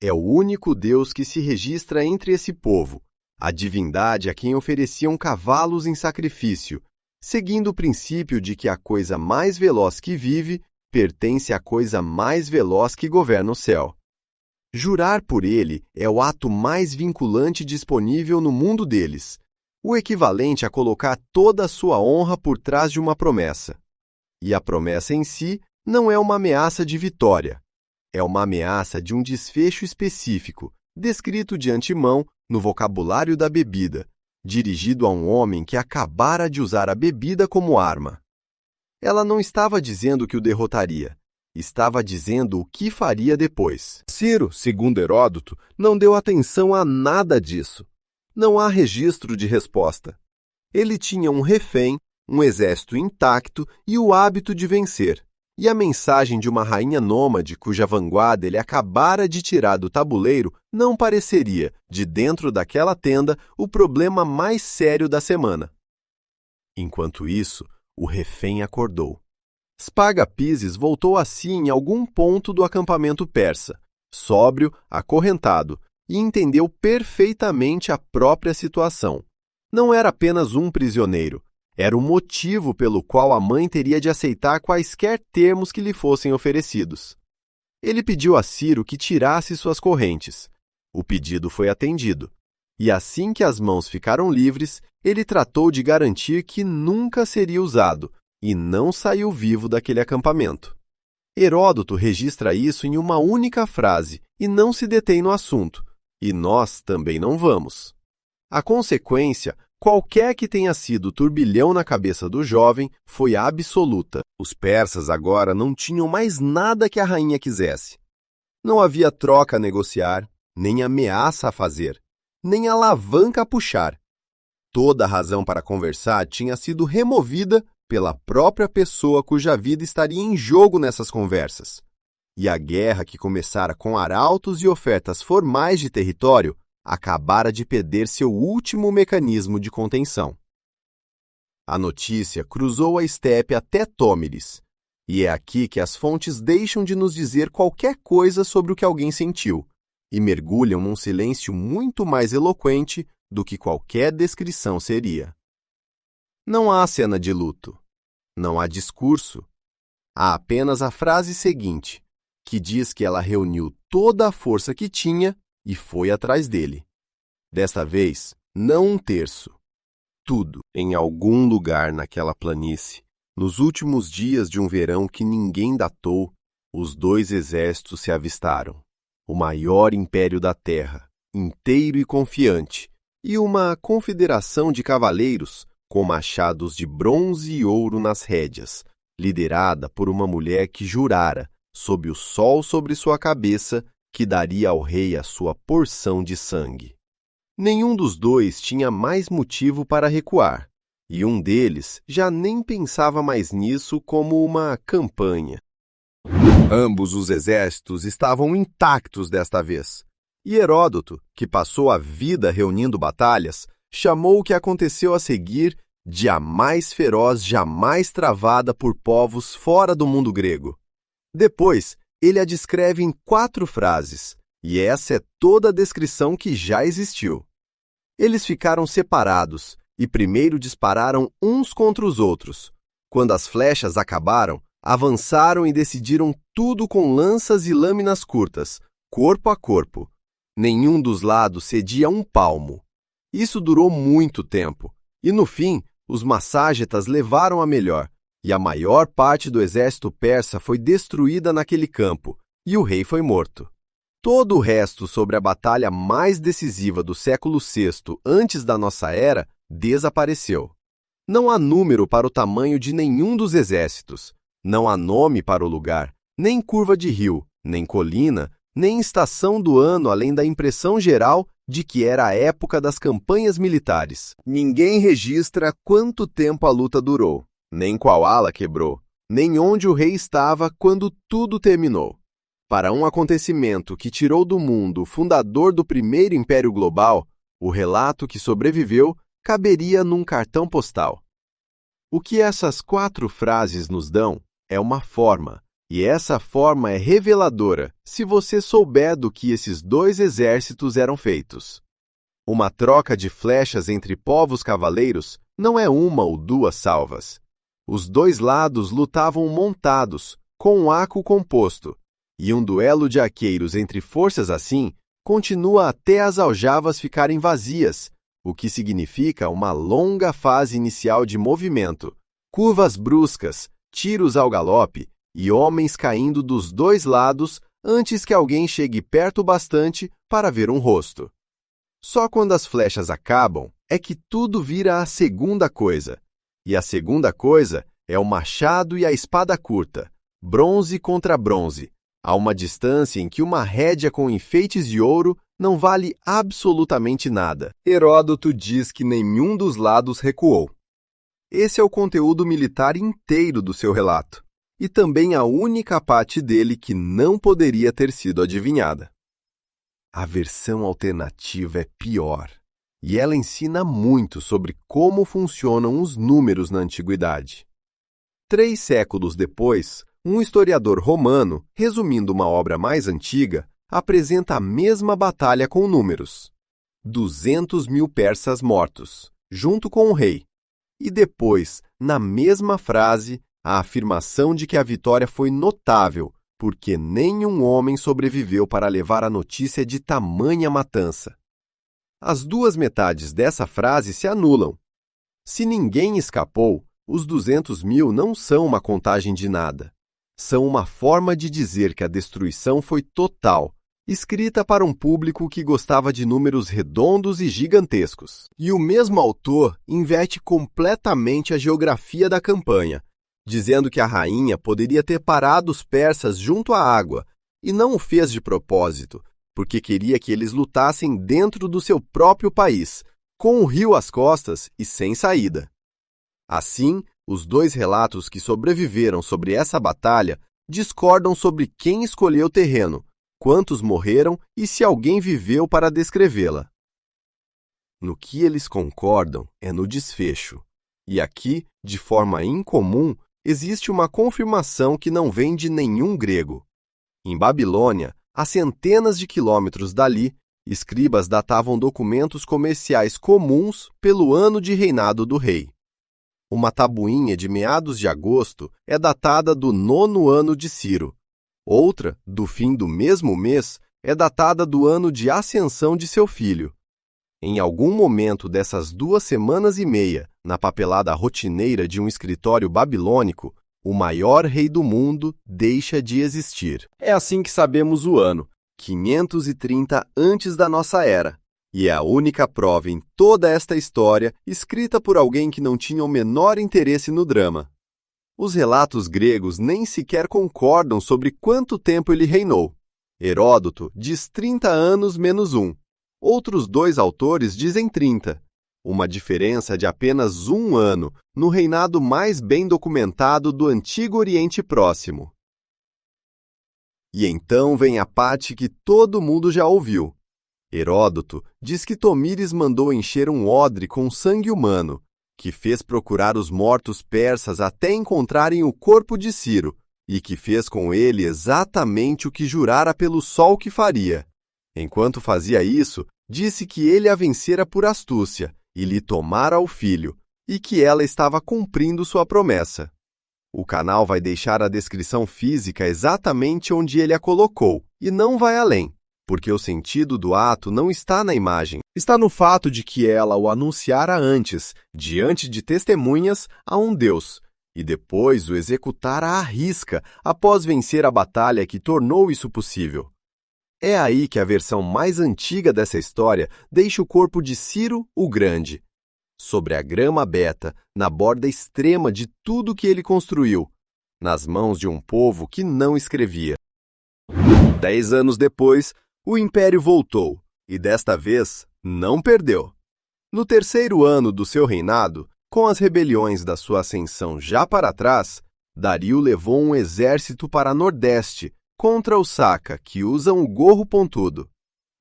É o único Deus que se registra entre esse povo, a divindade a quem ofereciam cavalos em sacrifício, seguindo o princípio de que a coisa mais veloz que vive pertence à coisa mais veloz que governa o céu. Jurar por ele é o ato mais vinculante disponível no mundo deles, o equivalente a colocar toda a sua honra por trás de uma promessa. E a promessa em si não é uma ameaça de vitória. É uma ameaça de um desfecho específico, descrito de antemão no vocabulário da bebida, dirigido a um homem que acabara de usar a bebida como arma. Ela não estava dizendo que o derrotaria, estava dizendo o que faria depois. Ciro, segundo Heródoto, não deu atenção a nada disso. Não há registro de resposta. Ele tinha um refém, um exército intacto e o hábito de vencer. E a mensagem de uma rainha nômade cuja vanguarda ele acabara de tirar do tabuleiro não pareceria, de dentro daquela tenda, o problema mais sério da semana. Enquanto isso, o refém acordou. Spargapises voltou a si em algum ponto do acampamento persa, sóbrio, acorrentado, e entendeu perfeitamente a própria situação. Não era apenas um prisioneiro, era o motivo pelo qual a mãe teria de aceitar quaisquer termos que lhe fossem oferecidos. Ele pediu a Ciro que tirasse suas correntes. O pedido foi atendido, e assim que as mãos ficaram livres, ele tratou de garantir que nunca seria usado, e não saiu vivo daquele acampamento. Heródoto registra isso em uma única frase e não se detém no assunto, e nós também não vamos. A consequência, qualquer que tenha sido o turbilhão na cabeça do jovem, foi absoluta. Os persas agora não tinham mais nada que a rainha quisesse. Não havia troca a negociar, nem ameaça a fazer, nem alavanca a puxar. Toda a razão para conversar tinha sido removida pela própria pessoa cuja vida estaria em jogo nessas conversas. E a guerra que começara com arautos e ofertas formais de território acabara de perder seu último mecanismo de contenção. A notícia cruzou a estepe até Tômeres, e é aqui que as fontes deixam de nos dizer qualquer coisa sobre o que alguém sentiu, e mergulham num silêncio muito mais eloquente do que qualquer descrição seria. Não há cena de luto, não há discurso. Há apenas a frase seguinte, que diz que ela reuniu toda a força que tinha e foi atrás dele. Desta vez, não um terço. Tudo, em algum lugar naquela planície, nos últimos dias de um verão que ninguém datou, os dois exércitos se avistaram. O maior império da terra, inteiro e confiante, e uma confederação de cavaleiros com machados de bronze e ouro nas rédeas, liderada por uma mulher que jurara, sob o sol sobre sua cabeça, que daria ao rei a sua porção de sangue. Nenhum dos dois tinha mais motivo para recuar, e um deles já nem pensava mais nisso como uma campanha. Ambos os exércitos estavam intactos desta vez, e Heródoto, que passou a vida reunindo batalhas, chamou o que aconteceu a seguir de a mais feroz jamais travada por povos fora do mundo grego. Depois, ele a descreve em 4 frases, e essa é toda a descrição que já existiu. Eles ficaram separados e primeiro dispararam uns contra os outros. Quando as flechas acabaram, avançaram e decidiram tudo com lanças e lâminas curtas, corpo a corpo. Nenhum dos lados cedia um palmo. Isso durou muito tempo, e no fim, os masságetas levaram a melhor, e a maior parte do exército persa foi destruída naquele campo, e o rei foi morto. Todo o resto sobre a batalha mais decisiva do século VI antes da nossa era desapareceu. Não há número para o tamanho de nenhum dos exércitos, não há nome para o lugar, nem curva de rio, nem colina, nem estação do ano além da impressão geral de que era a época das campanhas militares. Ninguém registra quanto tempo a luta durou, nem qual ala quebrou, nem onde o rei estava quando tudo terminou. Para um acontecimento que tirou do mundo o fundador do primeiro império global, o relato que sobreviveu caberia num cartão postal. O que essas 4 frases nos dão é uma forma, e essa forma é reveladora se você souber do que esses 2 exércitos eram feitos. Uma troca de flechas entre povos cavaleiros não é uma ou 2 salvas. Os 2 lados lutavam montados, com um arco composto, e um duelo de arqueiros entre forças assim continua até as aljavas ficarem vazias, o que significa uma longa fase inicial de movimento, curvas bruscas, tiros ao galope e homens caindo dos 2 lados antes que alguém chegue perto bastante para ver um rosto. Só quando as flechas acabam é que tudo vira a segunda coisa, e a segunda coisa é o machado e a espada curta, bronze contra bronze, a uma distância em que uma rédea com enfeites de ouro não vale absolutamente nada. Heródoto diz que nenhum dos lados recuou. Esse é o conteúdo militar inteiro do seu relato, e também a única parte dele que não poderia ter sido adivinhada. A versão alternativa é pior, e ela ensina muito sobre como funcionam os números na antiguidade. 3 séculos depois, um historiador romano, resumindo uma obra mais antiga, apresenta a mesma batalha com números. 200.000 persas mortos, junto com o rei. E depois, na mesma frase, a afirmação de que a vitória foi notável, porque nenhum homem sobreviveu para levar a notícia de tamanha matança. As 2 metades dessa frase se anulam. Se ninguém escapou, Os 200.000 não são uma contagem de nada. São uma forma de dizer que a destruição foi total, escrita para um público que gostava de números redondos e gigantescos. E o mesmo autor inverte completamente a geografia da campanha, dizendo que a rainha poderia ter parado os persas junto à água, e não o fez de propósito, porque queria que eles lutassem dentro do seu próprio país, com o rio às costas e sem saída. Assim, os dois relatos que sobreviveram sobre essa batalha discordam sobre quem escolheu o terreno, quantos morreram e se alguém viveu para descrevê-la. No que eles concordam é no desfecho, e aqui, de forma incomum, existe uma confirmação que não vem de nenhum grego. Em Babilônia, a centenas de quilômetros dali, escribas datavam documentos comerciais comuns pelo ano de reinado do rei. Uma tabuinha de meados de agosto é datada do 9º ano de Ciro. Outra, do fim do mesmo mês, é datada do ano de ascensão de seu filho. Em algum momento dessas 2 semanas e meia, na papelada rotineira de um escritório babilônico, o maior rei do mundo deixa de existir. É assim que sabemos o ano, 530 antes da nossa era. E é a única prova em toda esta história escrita por alguém que não tinha o menor interesse no drama. Os relatos gregos nem sequer concordam sobre quanto tempo ele reinou. Heródoto diz 30 anos menos 1. Outros 2 autores dizem 30. Uma diferença de apenas 1 ano no reinado mais bem documentado do Antigo Oriente Próximo. E então vem a parte que todo mundo já ouviu. Heródoto diz que Tomíris mandou encher um odre com sangue humano, que fez procurar os mortos persas até encontrarem o corpo de Ciro, e que fez com ele exatamente o que jurara pelo sol que faria. Enquanto fazia isso, disse que ele a vencera por astúcia, e lhe tomara o filho, e que ela estava cumprindo sua promessa. O canal vai deixar a descrição física exatamente onde ele a colocou, e não vai além, porque o sentido do ato não está na imagem, está no fato de que ela o anunciara antes, diante de testemunhas, a um Deus, e depois o executara à risca após vencer a batalha que tornou isso possível. É aí que a versão mais antiga dessa história deixa o corpo de Ciro o Grande, sobre a grama aberta, na borda extrema de tudo que ele construiu, nas mãos de um povo que não escrevia. 10 anos depois, o Império voltou, e desta vez não perdeu. No 3º ano do seu reinado, com as rebeliões da sua ascensão já para trás, Dario levou um exército para Nordeste, contra os Saka, que usam o gorro pontudo.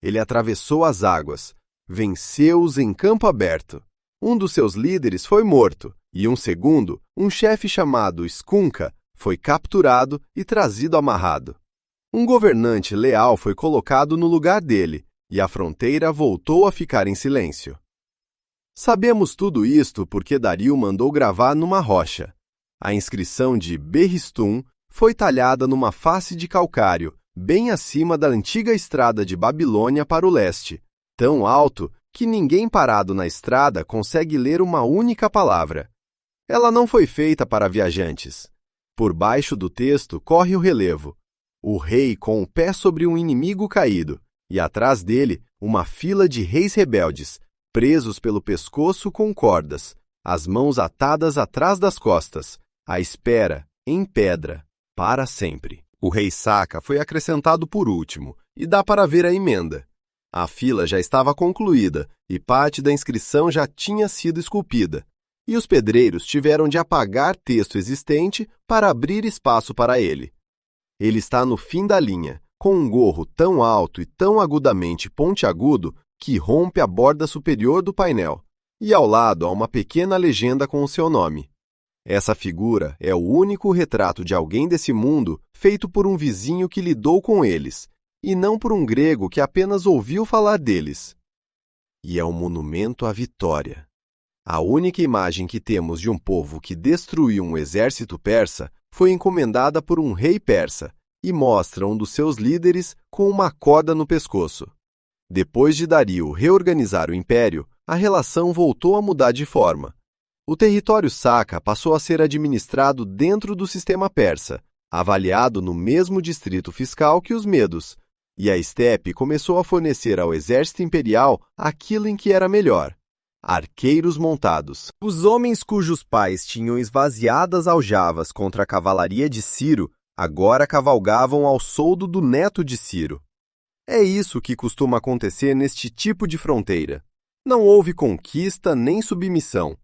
Ele atravessou as águas, venceu-os em campo aberto. Um dos seus líderes foi morto, e um segundo, um chefe chamado Skunka, foi capturado e trazido amarrado. Um governante leal foi colocado no lugar dele, e a fronteira voltou a ficar em silêncio. Sabemos tudo isto porque Dario mandou gravar numa rocha. A inscrição de Berristum foi talhada numa face de calcário, bem acima da antiga estrada de Babilônia para o leste, tão alto que ninguém parado na estrada consegue ler uma única palavra. Ela não foi feita para viajantes. Por baixo do texto corre o relevo: o rei com o pé sobre um inimigo caído, e atrás dele uma fila de reis rebeldes, presos pelo pescoço com cordas, as mãos atadas atrás das costas, à espera, em pedra, para sempre. O rei Saka foi acrescentado por último, e dá para ver a emenda. A fila já estava concluída, e parte da inscrição já tinha sido esculpida, e os pedreiros tiveram de apagar texto existente para abrir espaço para ele. Ele está no fim da linha, com um gorro tão alto e tão agudamente pontiagudo que rompe a borda superior do painel, e ao lado há uma pequena legenda com o seu nome. Essa figura é o único retrato de alguém desse mundo feito por um vizinho que lidou com eles, e não por um grego que apenas ouviu falar deles. E é um monumento à vitória. A única imagem que temos de um povo que destruiu um exército persa foi encomendada por um rei persa, e mostra um dos seus líderes com uma corda no pescoço. Depois de Dario reorganizar o império, a relação voltou a mudar de forma. O território Saka passou a ser administrado dentro do sistema persa, avaliado no mesmo distrito fiscal que os medos, e a estepe começou a fornecer ao exército imperial aquilo em que era melhor: arqueiros montados. Os homens cujos pais tinham esvaziadas aljavas contra a cavalaria de Ciro agora cavalgavam ao soldo do neto de Ciro. É isso que costuma acontecer neste tipo de fronteira. Não houve conquista nem submissão.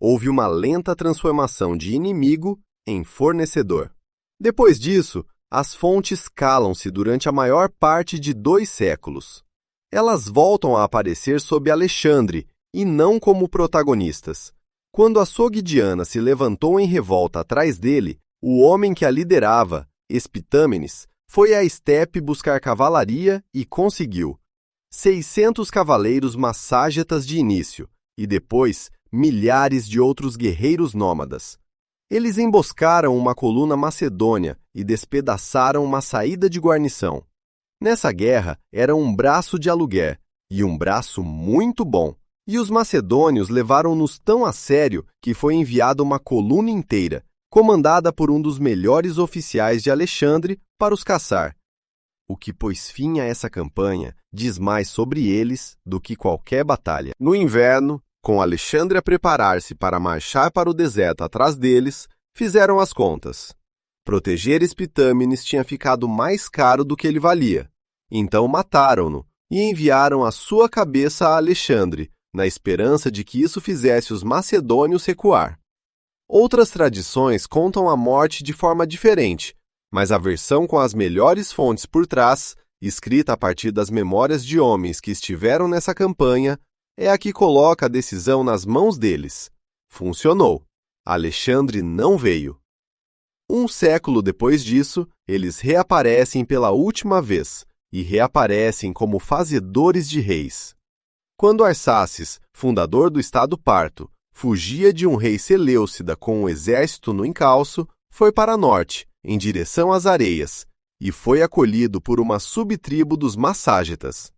Houve uma lenta transformação de inimigo em fornecedor. Depois disso, as fontes calam-se durante a maior parte de 2 séculos. Elas voltam a aparecer sob Alexandre, e não como protagonistas. Quando a Sogdiana se levantou em revolta atrás dele, o homem que a liderava, Espitâmenes, foi à estepe buscar cavalaria e conseguiu. 600 cavaleiros masságetas de início, e depois milhares de outros guerreiros nômadas. Eles emboscaram uma coluna macedônia e despedaçaram uma saída de guarnição. Nessa guerra era um braço de aluguer, e um braço muito bom. E os macedônios levaram-nos tão a sério que foi enviada uma coluna inteira, comandada por um dos melhores oficiais de Alexandre, para os caçar. O que pôs fim a essa campanha diz mais sobre eles do que qualquer batalha. No inverno, com Alexandre a preparar-se para marchar para o deserto atrás deles, fizeram as contas. Proteger Espitâmenes tinha ficado mais caro do que ele valia. Então mataram-no e enviaram a sua cabeça a Alexandre, na esperança de que isso fizesse os macedônios recuar. Outras tradições contam a morte de forma diferente, mas a versão com as melhores fontes por trás, escrita a partir das memórias de homens que estiveram nessa campanha, é a que coloca a decisão nas mãos deles. Funcionou. Alexandre não veio. 1 século depois disso, eles reaparecem pela última vez, e reaparecem como fazedores de reis. Quando Arsaces, fundador do Estado Parto, fugia de um rei Seleucida com um exército no encalço, foi para norte, em direção às areias, e foi acolhido por uma subtribo dos Masságetas.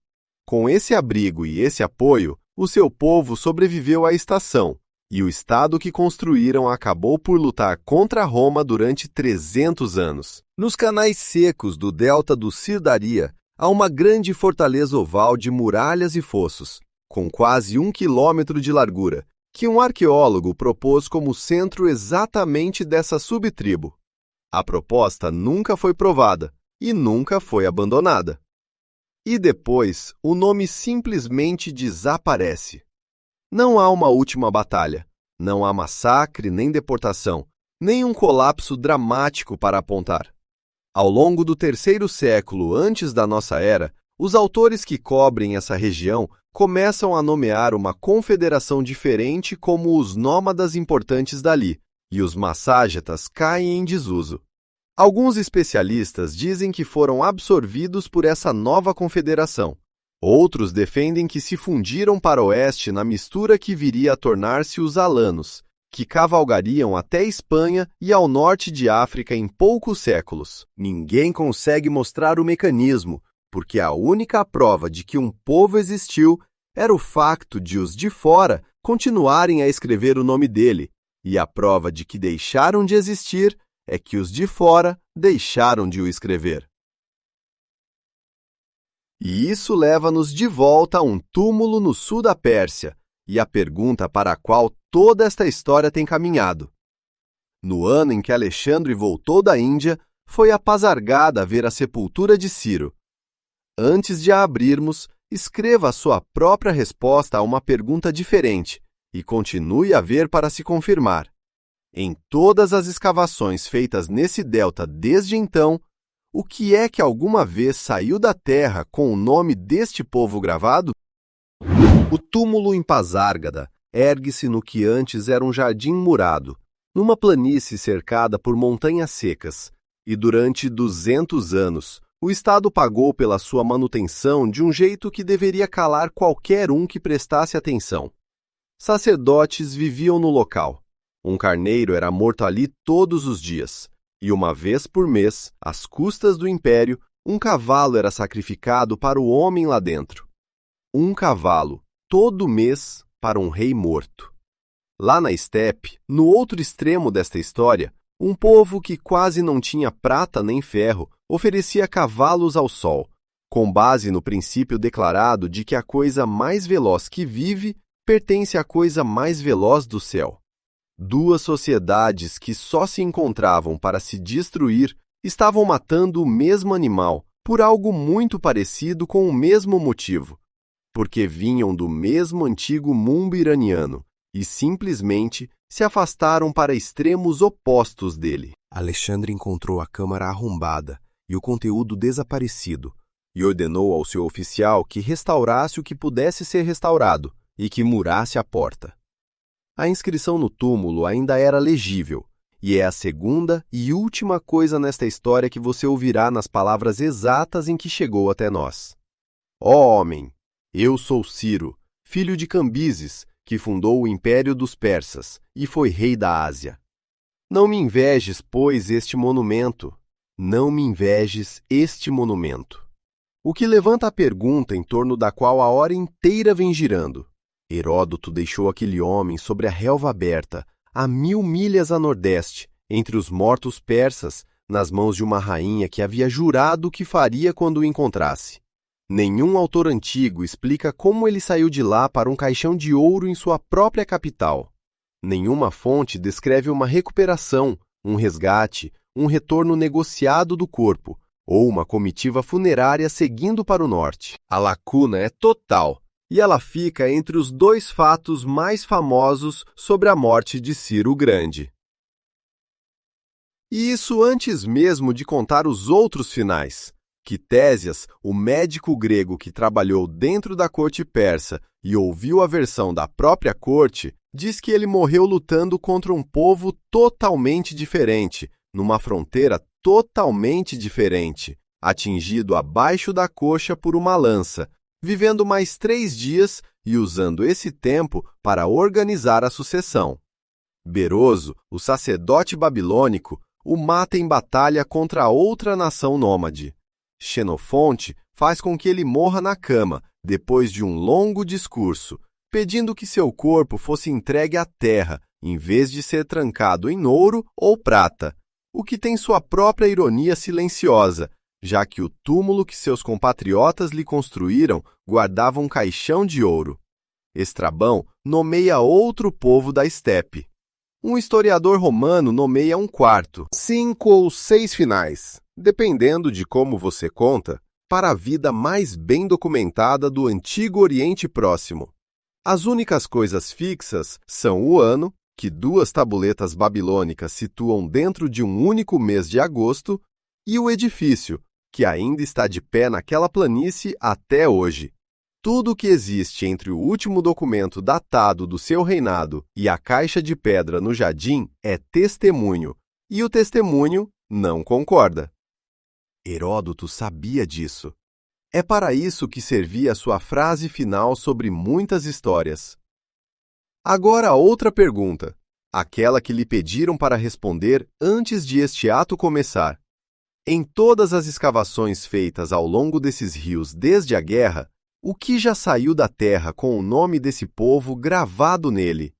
Com esse abrigo e esse apoio, o seu povo sobreviveu à estação, e o estado que construíram acabou por lutar contra Roma durante 300 anos. Nos canais secos do delta do Sirdaria, há uma grande fortaleza oval de muralhas e fossos, com quase 1 quilômetro de largura, que um arqueólogo propôs como centro exatamente dessa subtribo. A proposta nunca foi provada e nunca foi abandonada. E depois, o nome simplesmente desaparece. Não há uma última batalha, não há massacre nem deportação, nem um colapso dramático para apontar. Ao longo do 3º século antes da nossa era, os autores que cobrem essa região começam a nomear uma confederação diferente como os nômadas importantes dali, e os masságetas caem em desuso. Alguns especialistas dizem que foram absorvidos por essa nova confederação. Outros defendem que se fundiram para o oeste na mistura que viria a tornar-se os alanos, que cavalgariam até Espanha e ao norte de África em poucos séculos. Ninguém consegue mostrar o mecanismo, porque a única prova de que um povo existiu era o facto de os de fora continuarem a escrever o nome dele, e a prova de que deixaram de existir é que os de fora deixaram de o escrever. E isso leva-nos de volta a um túmulo no sul da Pérsia, e a pergunta para a qual toda esta história tem caminhado. No ano em que Alexandre voltou da Índia, foi apazargada ver a sepultura de Ciro. Antes de a abrirmos, escreva a sua própria resposta a uma pergunta diferente e continue a ver para se confirmar. Em todas as escavações feitas nesse delta desde então, o que é que alguma vez saiu da terra com o nome deste povo gravado? O túmulo em Pasárgada ergue-se no que antes era um jardim murado, numa planície cercada por montanhas secas, e durante 200 anos, o Estado pagou pela sua manutenção de um jeito que deveria calar qualquer um que prestasse atenção. Sacerdotes viviam no local. Um carneiro era morto ali todos os dias, e uma vez por mês, às custas do império, um cavalo era sacrificado para o homem lá dentro. Um cavalo, todo mês, para um rei morto. Lá na estepe, no outro extremo desta história, um povo que quase não tinha prata nem ferro oferecia cavalos ao sol, com base no princípio declarado de que a coisa mais veloz que vive pertence à coisa mais veloz do céu. Duas sociedades que só se encontravam para se destruir estavam matando o mesmo animal por algo muito parecido com o mesmo motivo, porque vinham do mesmo antigo mundo iraniano e simplesmente se afastaram para extremos opostos dele. Alexandre encontrou a câmara arrombada e o conteúdo desaparecido e ordenou ao seu oficial que restaurasse o que pudesse ser restaurado e que murasse a porta. A inscrição no túmulo ainda era legível, e é a segunda e última coisa nesta história que você ouvirá nas palavras exatas em que chegou até nós. Ó homem, eu sou Ciro, filho de Cambises, que fundou o Império dos Persas e foi rei da Ásia. Não me invejes, pois, este monumento. Não me invejes este monumento. O que levanta a pergunta em torno da qual a hora inteira vem girando. Heródoto deixou aquele homem sobre a relva aberta, a 1000 milhas a nordeste, entre os mortos persas, nas mãos de uma rainha que havia jurado o que faria quando o encontrasse. Nenhum autor antigo explica como ele saiu de lá para um caixão de ouro em sua própria capital. Nenhuma fonte descreve uma recuperação, um resgate, um retorno negociado do corpo, ou uma comitiva funerária seguindo para o norte. A lacuna é total, e ela fica entre os dois fatos mais famosos sobre a morte de Ciro o Grande. E isso antes mesmo de contar os outros finais. Quitésias, o médico grego que trabalhou dentro da corte persa e ouviu a versão da própria corte, diz que ele morreu lutando contra um povo totalmente diferente, numa fronteira totalmente diferente, atingido abaixo da coxa por uma lança, vivendo mais 3 dias e usando esse tempo para organizar a sucessão. Beroso, o sacerdote babilônico, o mata em batalha contra outra nação nômade. Xenofonte faz com que ele morra na cama, depois de um longo discurso, pedindo que seu corpo fosse entregue à terra, em vez de ser trancado em ouro ou prata, o que tem sua própria ironia silenciosa, já que o túmulo que seus compatriotas lhe construíram guardava um caixão de ouro. Estrabão nomeia outro povo da estepe. Um historiador romano nomeia um quarto, 5 ou 6 finais, dependendo de como você conta, para a vida mais bem documentada do Antigo Oriente Próximo. As únicas coisas fixas são o ano, que 2 tabuletas babilônicas situam dentro de um único mês de agosto, e o edifício, que ainda está de pé naquela planície até hoje. Tudo o que existe entre o último documento datado do seu reinado e a caixa de pedra no jardim é testemunho, e o testemunho não concorda. Heródoto sabia disso. É para isso que servia a sua frase final sobre muitas histórias. Agora outra pergunta, aquela que lhe pediram para responder antes de este ato começar. Em todas as escavações feitas ao longo desses rios desde a guerra, o que já saiu da terra com o nome desse povo gravado nele?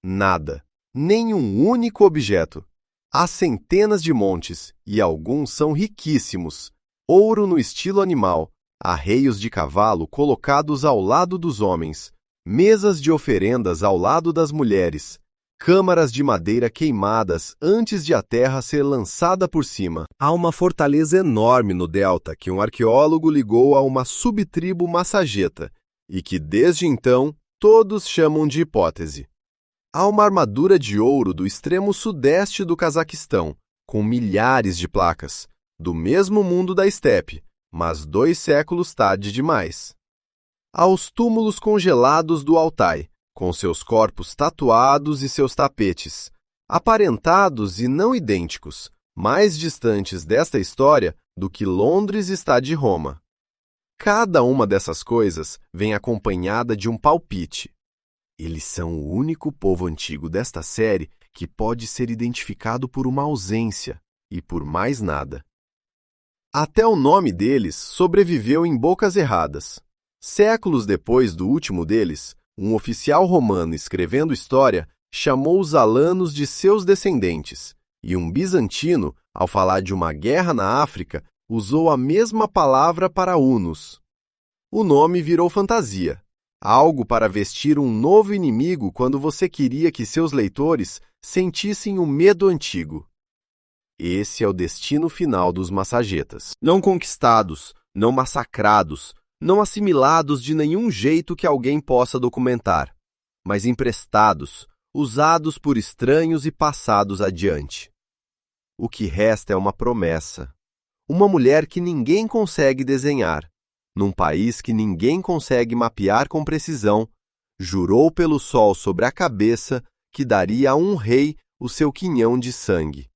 Nada, nem um único objeto. Há centenas de montes, e alguns são riquíssimos. Ouro no estilo animal, arreios de cavalo colocados ao lado dos homens, mesas de oferendas ao lado das mulheres, câmaras de madeira queimadas antes de a terra ser lançada por cima. Há uma fortaleza enorme no delta que um arqueólogo ligou a uma subtribo massageta e que, desde então, todos chamam de hipótese. Há uma armadura de ouro do extremo sudeste do Cazaquistão, com milhares de placas, do mesmo mundo da estepe, mas 2 séculos tarde demais. Há os túmulos congelados do Altai, com seus corpos tatuados e seus tapetes, aparentados e não idênticos, mais distantes desta história do que Londres está de Roma. Cada uma dessas coisas vem acompanhada de um palpite. Eles são o único povo antigo desta série que pode ser identificado por uma ausência e por mais nada. Até o nome deles sobreviveu em bocas erradas. Séculos depois do último deles, Um oficial romano escrevendo história chamou os alanos de seus descendentes, e um bizantino, ao falar de uma guerra na África, usou a mesma palavra para hunos. O nome virou fantasia, algo para vestir um novo inimigo quando você queria que seus leitores sentissem o medo antigo. Esse é o destino final dos massagetas. Não conquistados, não massacrados, não assimilados de nenhum jeito que alguém possa documentar, mas emprestados, usados por estranhos e passados adiante. O que resta é uma promessa. Uma mulher que ninguém consegue desenhar, num país que ninguém consegue mapear com precisão, jurou pelo sol sobre a cabeça que daria a um rei o seu quinhão de sangue.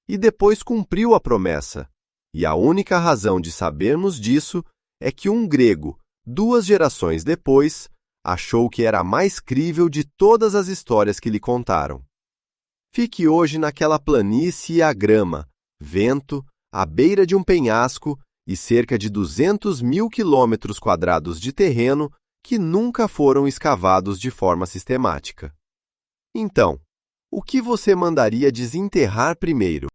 E depois cumpriu a promessa. E a única razão de sabermos disso é que um grego, 2 gerações depois, achou que era a mais crível de todas as histórias que lhe contaram. Fique hoje naquela planície à grama, vento, à beira de um penhasco e cerca de 200.000 quilômetros quadrados de terreno que nunca foram escavados de forma sistemática. Então, o que você mandaria desenterrar primeiro?